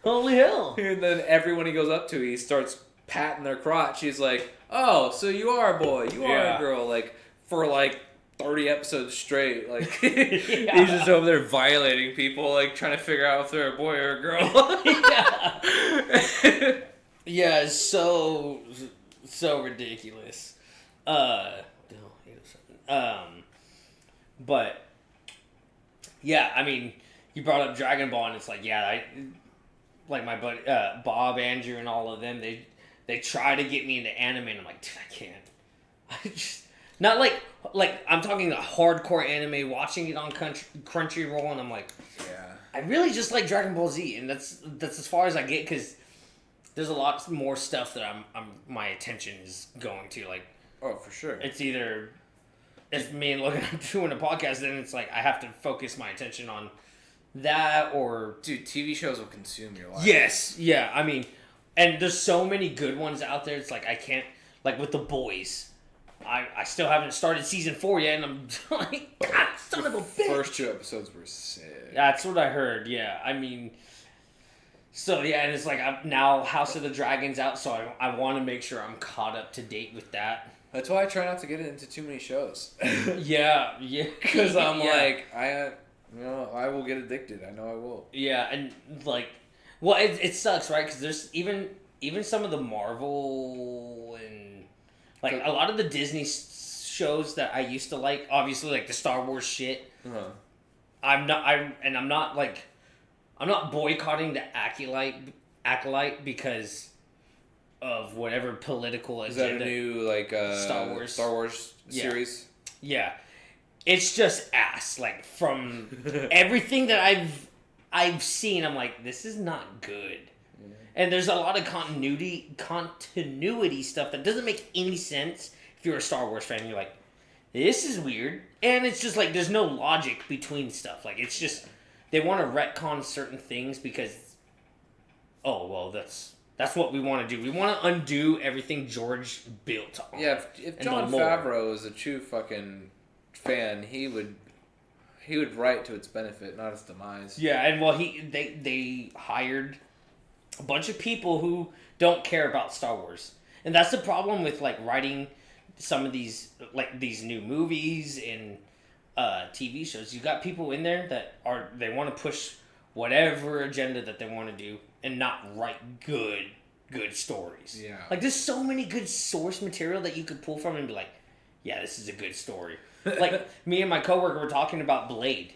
Holy hell. And then everyone he goes up to, he starts patting their crotch. He's like, oh, so you are a boy. You are a girl. Like, for like 30 episodes straight. Like, he's just over there violating people, like, trying to figure out if they're a boy or a girl. Yeah. Yeah, it's so ridiculous. But yeah, I mean, you brought up Dragon Ball, and it's like, yeah, like my buddy Bob, Andrew, and all of them, they try to get me into anime, and I'm like, dude, I can't. I just not like I'm talking a hardcore anime, watching it on Crunchyroll, and I'm like, yeah, I really just like Dragon Ball Z, and that's as far as I get because there's a lot more stuff that my attention is going to, like. Oh, for sure. It's either it's me and looking at doing a podcast, then it's like I have to focus my attention on that or. Dude, TV shows will consume your life. Yes, yeah. I mean, and there's so many good ones out there. It's like I can't, like with The Boys. I still haven't started season 4 yet, and I'm like, God, son of a bitch. First 2 episodes were sick. That's what I heard. Yeah, I mean. So, yeah, and it's like, now House of the Dragon's out, so I want to make sure I'm caught up to date with that. That's why I try not to get into too many shows. Yeah. Because I'm like, I will get addicted. I know I will. Yeah, and, like, well, it sucks, right? Because there's even some of the Marvel and, like, a lot of the Disney shows that I used to like, obviously, like, the Star Wars shit. Uh-huh. I'm not boycotting the Acolyte because of whatever political agenda. Is that a new like Star Wars series? Yeah. It's just ass. Like from everything that I've seen, I'm like, this is not good. Yeah. And there's a lot of continuity stuff that doesn't make any sense if you're a Star Wars fan. You're like, this is weird. And it's just like there's no logic between stuff. Like it's just they want to retcon certain things because, oh, well, that's what we want to do. We want to undo everything George built on. Yeah, if Jon Favreau is a true fucking fan, he would write to its benefit, not its demise. Yeah, and well, they hired a bunch of people who don't care about Star Wars. And that's the problem with, like, writing some of these new movies and TV shows. You got people in there that they want to push whatever agenda that they want to do and not write good stories. Yeah. Like there's so many good source material that you could pull from and be like, yeah, this is a good story. Like, me and my coworker were talking about Blade.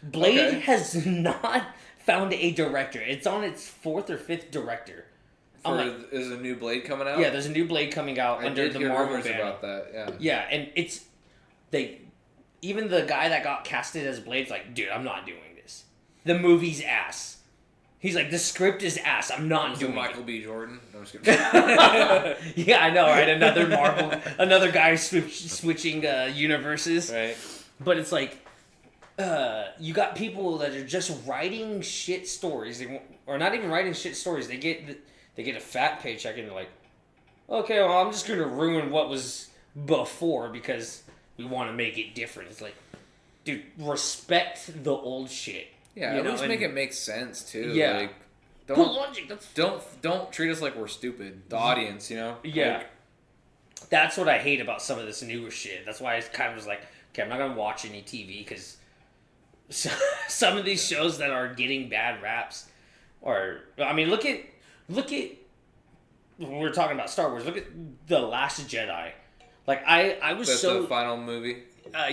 Blade has not found a director. It's on its 4th or 5th director. Is a new Blade coming out? Yeah, there's a new Blade coming out under the Marvel banner. About that, yeah. Yeah, and even the guy that got casted as Blade's like, dude, I'm not doing this. The movie's ass. He's like, the script is ass. I'm not doing Michael it. B. Jordan. No, I'm just kidding. Yeah, I know, right? Another guy switching universes. Right. But it's like, you got people that are just writing shit stories, or not even writing shit stories. They get a fat paycheck and they're like, okay, well, I'm just gonna ruin what was before because we want to make it different. It's like, dude, respect the old shit. Yeah, at least make it make sense too. Yeah, like, put logic. Don't treat us like we're stupid. The audience, you know. Yeah, like, that's what I hate about some of this newer shit. That's why I kind of was like, okay, I'm not gonna watch any TV because some of these shows that are getting bad raps, or I mean, look at we're talking about Star Wars. Look at The Last Jedi. Like I was that's so the final movie.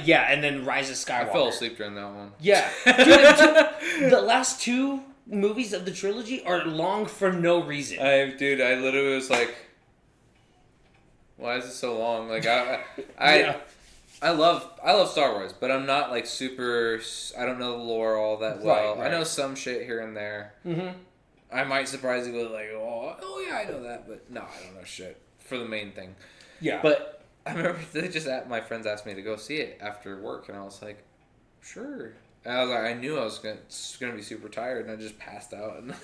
Yeah, and then Rise of Skywalker. I fell asleep during that one. Yeah, dude, the last 2 movies of the trilogy are long for no reason. I literally was like, why is it so long? Like I love Star Wars, but I'm not like super. I don't know the lore all that well. Right. I know some shit here and there. Mm-hmm. I might surprise you with like, oh yeah, I know that, but no, I don't know shit for the main thing. Yeah, but I remember my friends asked me to go see it after work, and I was like, sure. And I was like, I knew I was gonna be super tired, and I just passed out in the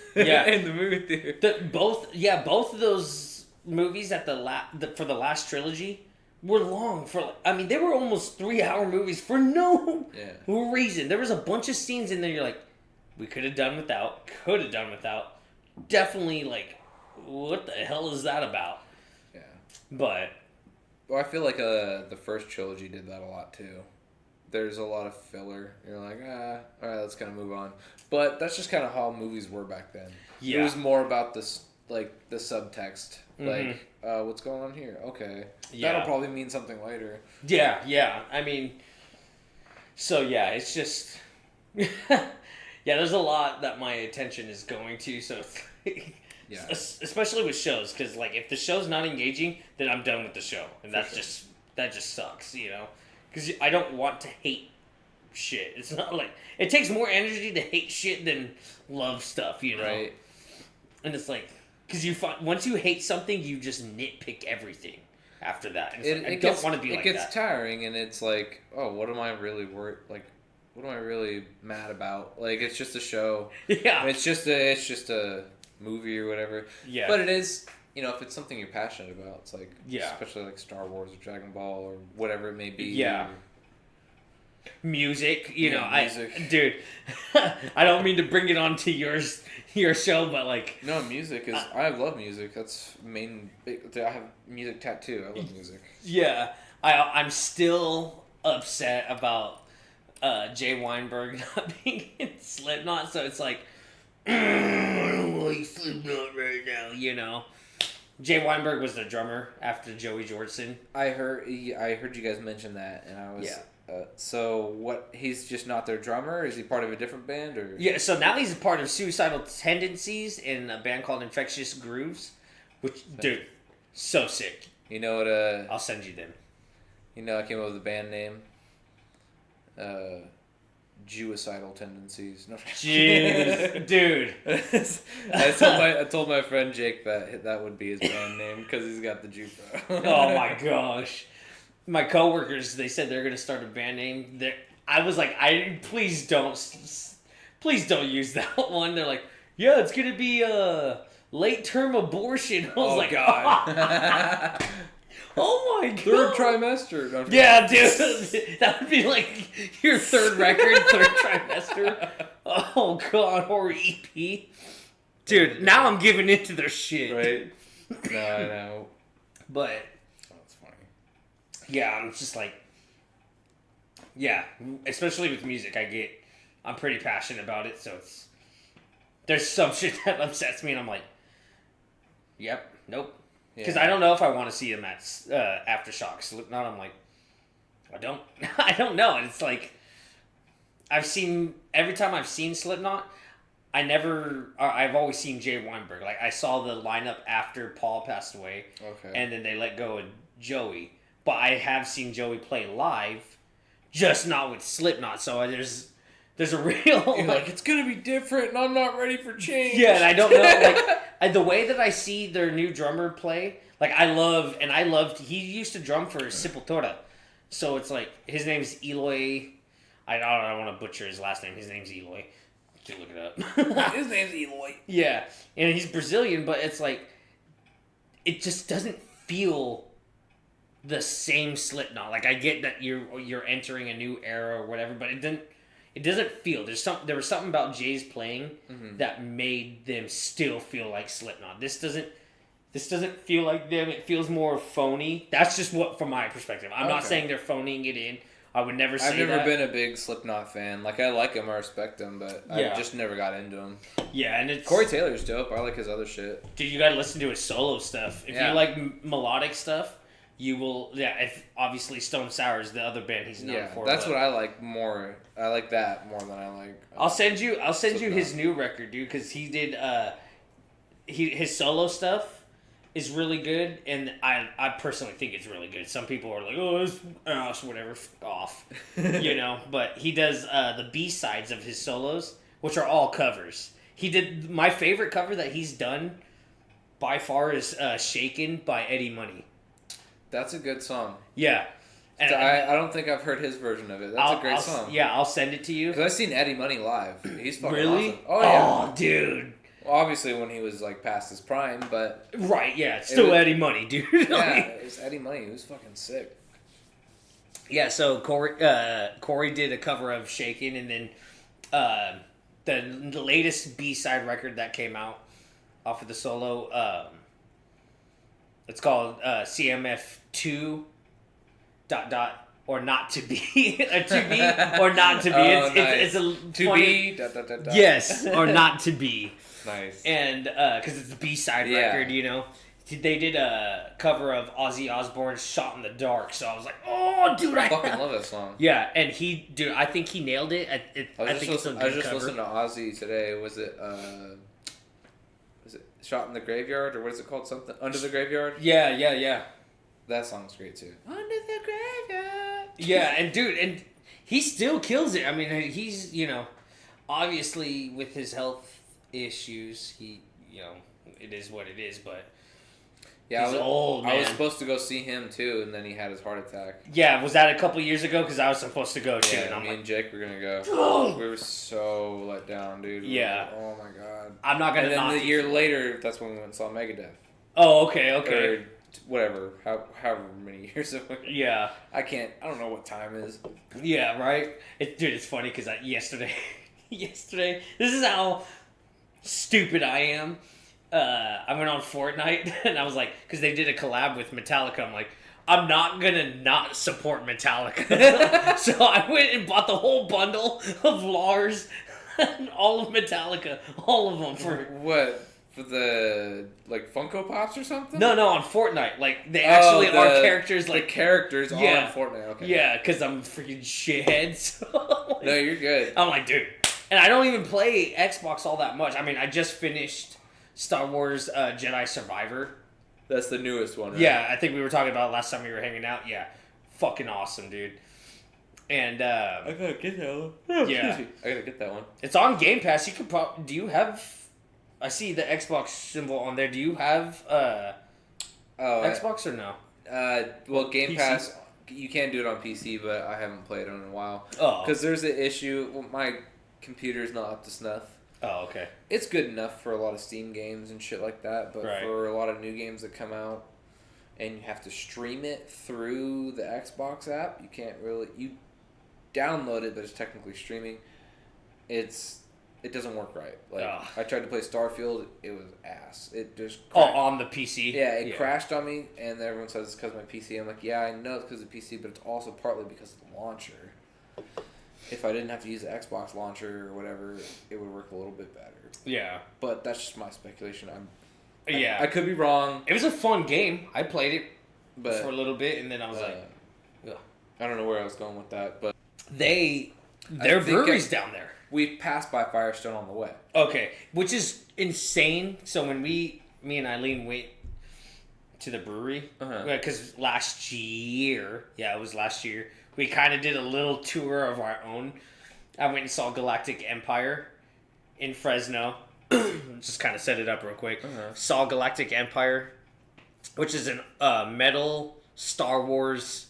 movie theater. Both of those movies at for the last trilogy were long. They were almost 3-hour movies for no reason. There was a bunch of scenes in there you're like, we could have done without, definitely like, what the hell is that about? Yeah. But well, I feel like the first trilogy did that a lot too. There's a lot of filler. You're like, all right, let's kind of move on. But that's just kind of how movies were back then. Yeah. It was more about this, like, the subtext. Mm-hmm. Like, what's going on here? Okay. Yeah. That'll probably mean something later. Yeah. I mean, so yeah, it's just, yeah, there's a lot that my attention is going to, so yeah. Especially with shows, because like if the show's not engaging, then I'm done with the show, and that just sucks, you know. Because I don't want to hate shit. It's not like it takes more energy to hate shit than love stuff, you know. Right. And it's like because once you hate something, you just nitpick everything after that. And I don't want to be like that. It gets tiring, and it's like, oh, what am I really worried? Like, what am I really mad about? Like, it's just a show. Yeah. It's just a movie or whatever. Yeah. But it is, you know, if it's something you're passionate about, it's like, especially like Star Wars or Dragon Ball or whatever it may be. Yeah. Music, dude, I don't mean to bring it onto your show, but like. No, music is, I love music. That's I have music tattoo. I love music. Yeah. I'm still upset about Jay Weinberg not being in Slipknot, so it's like, I don't like Slipknot right now, you know. Jay Weinberg was the drummer after Joey Jordison. I heard you guys mention that, and I was so what? He's just not their drummer? Is he part of a different band or? Yeah, so now he's a part of Suicidal Tendencies in a band called Infectious Grooves, which dude, so sick. You know what? I'll send you them. You know, I came up with the band name. Jewicidal Tendencies. No. Jeez, dude. I told my friend Jake that would be his band name because he's got the Jew. Oh my gosh. My coworkers, they said they're gonna start a band name. I was like, please don't use that one. They're like, yeah, it's gonna be late term abortion. I was like, God. Oh my god! Third trimester. No, yeah, dude, that would be like your third record, third trimester. Oh god, or EP. Dude, now I'm giving into their shit. Right? No, I know. But that's funny. Yeah, I'm just like, yeah, especially with music, I'm pretty passionate about it. So there's some shit that upsets me, and I'm like, yep, nope. Because I don't know if I want to see them at Aftershocks. Slipknot, I'm like, I don't know. And it's like, every time I've seen Slipknot, I've always seen Jay Weinberg. Like, I saw the lineup after Paul passed away. Okay. And then they let go of Joey. But I have seen Joey play live, just not with Slipknot. So there's a real... You're like, it's going to be different and I'm not ready for change. Yeah, and I don't know, like, the way that I see their new drummer play, like, he used to drum for Sepultura. So it's like, his name's Eloy. I don't want to butcher his last name. His name's Eloy. You can look it up. His name's Eloy. Yeah, and he's Brazilian, but it's like, it just doesn't feel the same Slipknot. Like, I get that you're entering a new era or whatever, but it doesn't feel. There was something about Jay's playing that made them still feel like Slipknot. This doesn't feel like them. It feels more phony. That's just what, from my perspective. I'm not saying they're phoning it in. I would never say that. I've never been a big Slipknot fan. Like, I like him, I respect him, but I just never got into him. Yeah, and it's... Corey Taylor's dope. I like his other shit. Dude, you gotta listen to his solo stuff. If you like melodic stuff, you will... Yeah, if obviously Stone Sour is the other band he's known for. That's what I like more. I like that more than I like... I'll send you his new record, dude, because he did... his solo stuff is really good, and I personally think it's really good. Some people are like, oh, it's ass, whatever, off, you know. But he does the B-sides of his solos, which are all covers. He did my favorite cover that he's done by far is "Shaken" by Eddie Money. That's a good song. Yeah, and I don't think I've heard his version of it. That's a great song. Yeah, I'll send it to you. Because I've seen Eddie Money live. He's fucking really awesome. Oh yeah. Oh, dude. Well, obviously when he was like past his prime, but right, yeah, it's still Eddie Money, dude. Yeah, it's Eddie Money. He was fucking sick. Yeah, so Corey did a cover of "Shaken," and then the latest B-side record that came out off of the solo, it's called CMF 2 ... or not to be or to be or not to be. Oh, It's a to funny, be ... Yes, or not to be. Nice. And because it's the B-side record, you know. They did a cover of Ozzy Osbourne's "Shot in the Dark," so I was like, "Oh, dude, I fucking love that song." Yeah, and I think he nailed it. I think it's a good I was just cover. listening to Ozzy today. Was it "Shot in the Graveyard" or what is it called? Something Under the Graveyard. Yeah. That song's great too. Under the Graveyard. Yeah, and dude, and he still kills it. I mean, he's, you know, obviously with his health issues, he, you know, it is what it is, but yeah, he's old, man. I was supposed to go see him too, and then he had his heart attack. Yeah, was that a couple years ago? Because I was supposed to go too. Yeah, and me and Jake were gonna go. We were so let down, dude. Yeah. Oh my god. I'm not gonna. And then the year later, that's when we went and saw Megadeth. Oh, okay. Or whatever, however many years ago. Yeah. I don't know what time is. Yeah, right? Dude, it's funny because yesterday, this is how stupid I am. I went on Fortnite and I was like, because they did a collab with Metallica, I'm like, I'm not gonna not support Metallica. So I went and bought the whole bundle of Lars and all of Metallica, all of them for... What? For the, like, Funko Pops or something? No, on Fortnite. Like, they actually are characters, like... The characters on Fortnite, okay. Yeah, because I'm a freaking shithead, so... Like, no, you're good. I'm like, dude. And I don't even play Xbox all that much. I mean, I just finished Star Wars Jedi Survivor. That's the newest one, right? Yeah, I think we were talking about it last time we were hanging out. Yeah. Fucking awesome, dude. And, I gotta get that one. Yeah. I gotta get that one. It's on Game Pass. You could do you have... I see the Xbox symbol on there. Do you have Xbox or no? Well, Game PC? Pass, you can do it on PC, but I haven't played it in a while. Oh. Because there's an issue. Well, my computer's not up to snuff. Oh, okay. It's good enough for a lot of Steam games and shit like that, but for a lot of new games that come out and you have to stream it through the Xbox app, you can't really... You download it, but it's technically streaming. It doesn't work right. Like, I tried to play Starfield, it was ass. It just crashed. Oh, on the PC? Yeah, it crashed on me, and everyone says it's because of my PC. I'm like, yeah, I know it's because of the PC, but it's also partly because of the launcher. If I didn't have to use the Xbox launcher or whatever, it would work a little bit better. Yeah. But that's just my speculation. I could be wrong. It was a fun game. I played it but for a little bit, and then I was like, ugh. I don't know where I was going with that, but their brewery's down there. We passed by Firestone on the way. Okay, which is insane. So when me and Eileen went to the brewery, because last year, it was last year, we kind of did a little tour of our own. I went and saw Galactic Empire in Fresno. Just kind of set it up real quick. Saw Galactic Empire, which is a metal Star Wars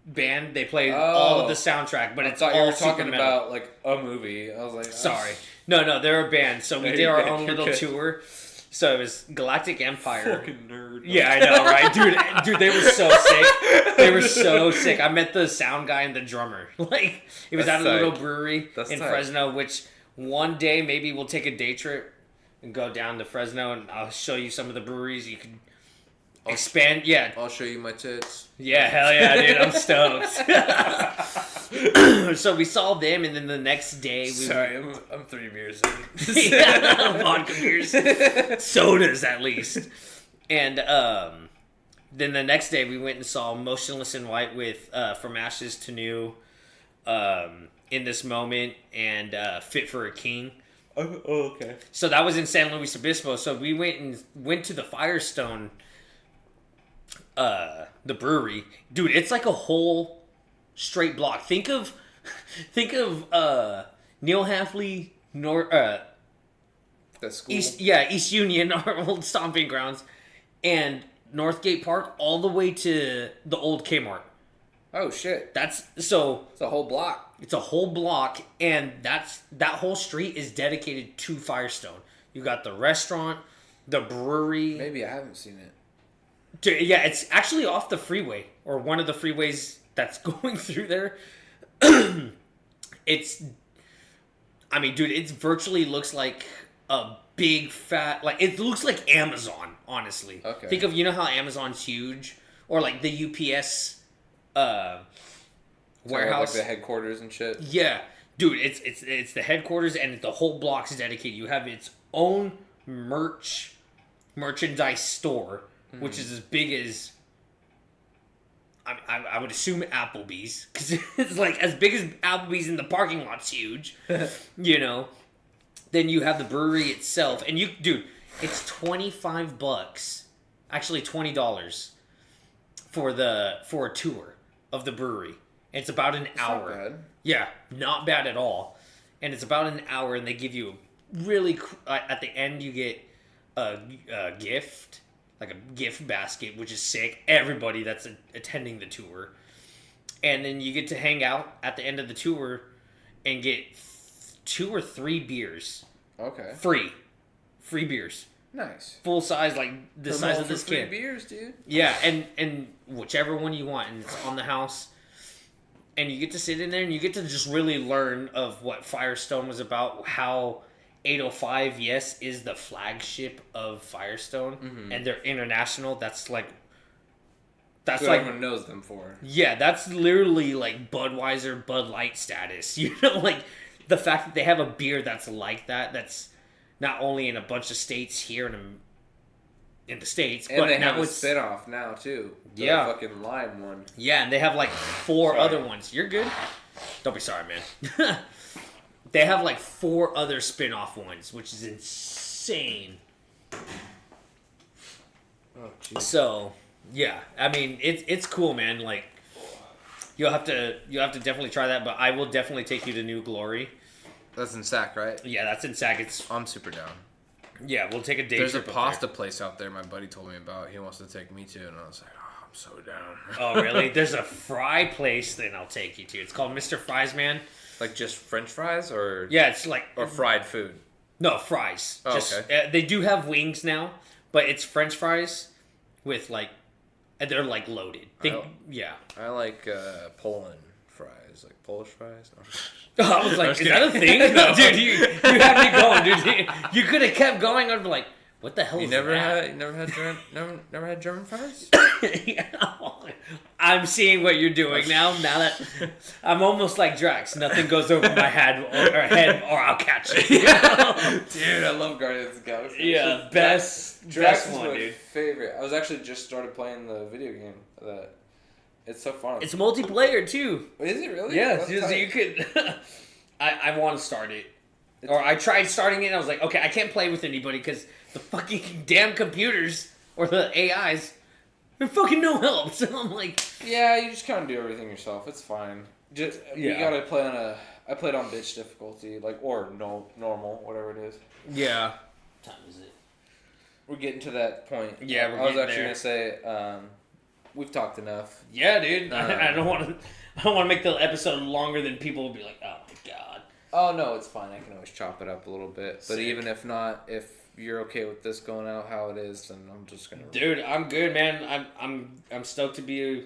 band. They play all of the soundtrack, but it's all you were talking super metal. about like a movie. I was like, sorry, no, they're a band. So we did our own little tour. So it was Galactic Empire. Fucking nerd. Yeah, I know, right, dude. They were so sick. They were so sick. I met the sound guy and the drummer. Like it was at a little brewery in Fresno. Which one day maybe we'll take a day trip and go down to Fresno, and I'll show you some of the breweries you can expand. Yeah, I'll show you my tits. Yeah, hell yeah, dude. I'm stoked. So we saw them, and then the next day I'm 3 beers in. Vodka beers, sodas at least. And then the next day we went and saw Motionless in White with From Ashes to New, In This Moment, and Fit for a King. Oh, okay. So that was in San Luis Obispo. So we went to the Firestone, the brewery. Dude, it's like a whole straight block. Think of Neil Halfley, That school. East Union, our old stomping grounds, and Northgate Park, all the way to the old Kmart. Oh shit! It's a whole block. It's a whole block, and that whole street is dedicated to Firestone. You got the restaurant, the brewery. Maybe I haven't seen it. Yeah, it's actually off the freeway, or one of the freeways that's going through there. It virtually looks like a big fat, like it looks like Amazon, honestly. Okay. Think of, you know how Amazon's huge, or like the UPS warehouse, like the headquarters and shit. Yeah, dude, it's the headquarters, and the whole block's dedicated. You have its own merchandise store, which is as big as I would assume Applebee's, because it's like as big as Applebee's, and the parking lot's huge. You know. Then you have the brewery itself, and it's $25, actually $20 for a tour of the brewery. And it's about an hour. Not bad. Yeah, not bad at all. And it's about an hour, and they give you at the end you get a gift, like a gift basket, which is sick. Everybody that's attending the tour, and then you get to hang out at the end of the tour and get 2 or 3 beers. Okay. Free beers. Nice. Full size, like the size of this free kid. Beers, dude. Yeah, and whichever one you want, and it's on the house. And you get to sit in there, and you get to just really learn of what Firestone was about, how 805, yes, is the flagship of Firestone, and they're international. That's like everyone knows them for. Yeah, that's literally like Budweiser, Bud Light status. You know, like the fact that they have a beer that's like that. That's not only in a bunch of states here in the States, and but they now have a it's spinoff now too. The fucking lime one. Yeah, and they have like 4 other ones. You're good. Don't be sorry, man. They have like 4 other spin-off ones, which is insane. Oh, geez. So, yeah, I mean, it's cool, man. Like, you'll have to definitely try that, but I will definitely take you to New Glory. That's in Sac, right? Yeah, that's in Sac. I'm super down. Yeah, we'll take a day There's a trip pasta place out there my buddy told me about. He wants to take me to, and I was like, oh, I'm so down. Oh, really? There's a fry place then I'll take you to. It's called Mr. Fries, man. Like just French fries, or yeah, it's like or fried food. No, fries. Oh, okay. They do have wings now, but it's French fries with like, and they're like loaded. Yeah. I like Poland fries, like Polish fries. I was like, is that a thing? No. Dude, you had me going, dude. You could have kept going. I'd be like, what the hell is that? You never had German fries? I'm seeing what you're doing now. Now that I'm almost like Drax, nothing goes over my head or I'll catch it. Dude, I love Guardians of the Galaxy. Yeah, best Drax one, is my dude. favorite. I was actually just started playing the video game that It's so fun. It's multiplayer too. Is it really? Yeah, so you could. I want to start it, or I tried starting it. And I was like, okay, I can't play with anybody because the fucking damn computers or the AIs, they're fucking no help. So I'm like, yeah, you just kind of do everything yourself. It's fine. Just you gotta play on a. I played on bitch difficulty, like or normal, whatever it is. Yeah. What time is it? We're getting to that point. Yeah, I was actually gonna say, we've talked enough. Yeah, dude. I don't want to. I don't want to make the episode longer than people will be like, oh my god. Oh no, it's fine. I can always chop it up a little bit. But Sick. even if not, if you're okay with this going out how it is, then I'm just gonna. Dude, I'm good, man. I'm stoked to be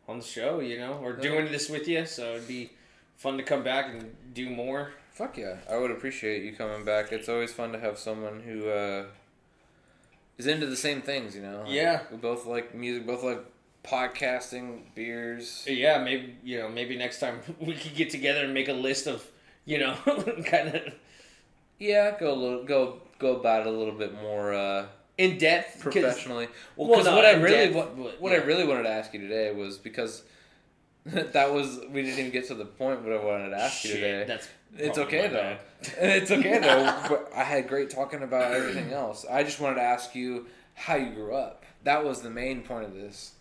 on the show, you know, or doing this with you. So it'd be fun to come back and do more. Fuck yeah, I would appreciate you coming back. It's always fun to have someone who is into the same things, you know. Yeah. We both like music, both like podcasting, beers. Yeah, maybe next time we could get together and make a list of, kind of. Yeah, go about it a little bit more in depth, professionally. Well, because what I really wanted to ask you today was because we didn't even get to the point what I wanted to ask you today. It's okay though. It's okay though. But I had great talking about everything else. I just wanted to ask you how you grew up. That was the main point of this.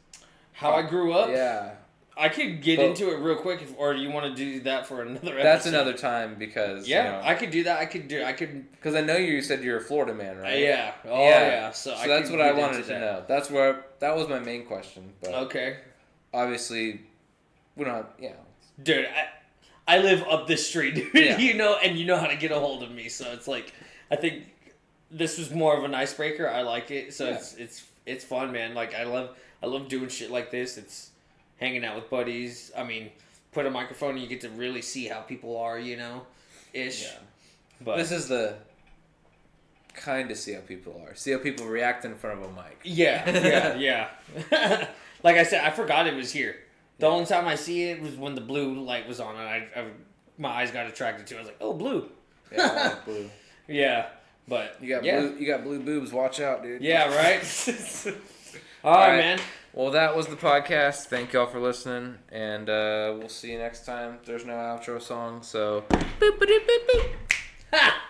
How I grew up? Yeah. I could get into it real quick, or do you want to do that for another episode? That's another time because I could do that. I could because I know you said you're a Florida man, right? Yeah. Oh yeah. So that's what I wanted to know. That was my main question. But okay. Obviously, we're not. Yeah. Dude, I live up this street, dude. Yeah. And you know how to get a hold of me. So it's like, I think this was more of an icebreaker. I like it. So it's fun, man. Like I love doing shit like this. It's hanging out with buddies. I mean, put a microphone and you get to really see how people are, ish. Yeah. But this is the kind of see how people are. See how people react in front of a mic. Yeah. Like I said, I forgot it was here. The only time I see it was when the blue light was on, and my eyes got attracted to it. I was like, oh, blue. Yeah, I like blue. Yeah, but you got blue boobs. Watch out, dude. Yeah, right. All right, man. Well, that was the podcast. Thank y'all for listening, and we'll see you next time. There's no outro song, so. Boop, boop, boop, boop. Ha!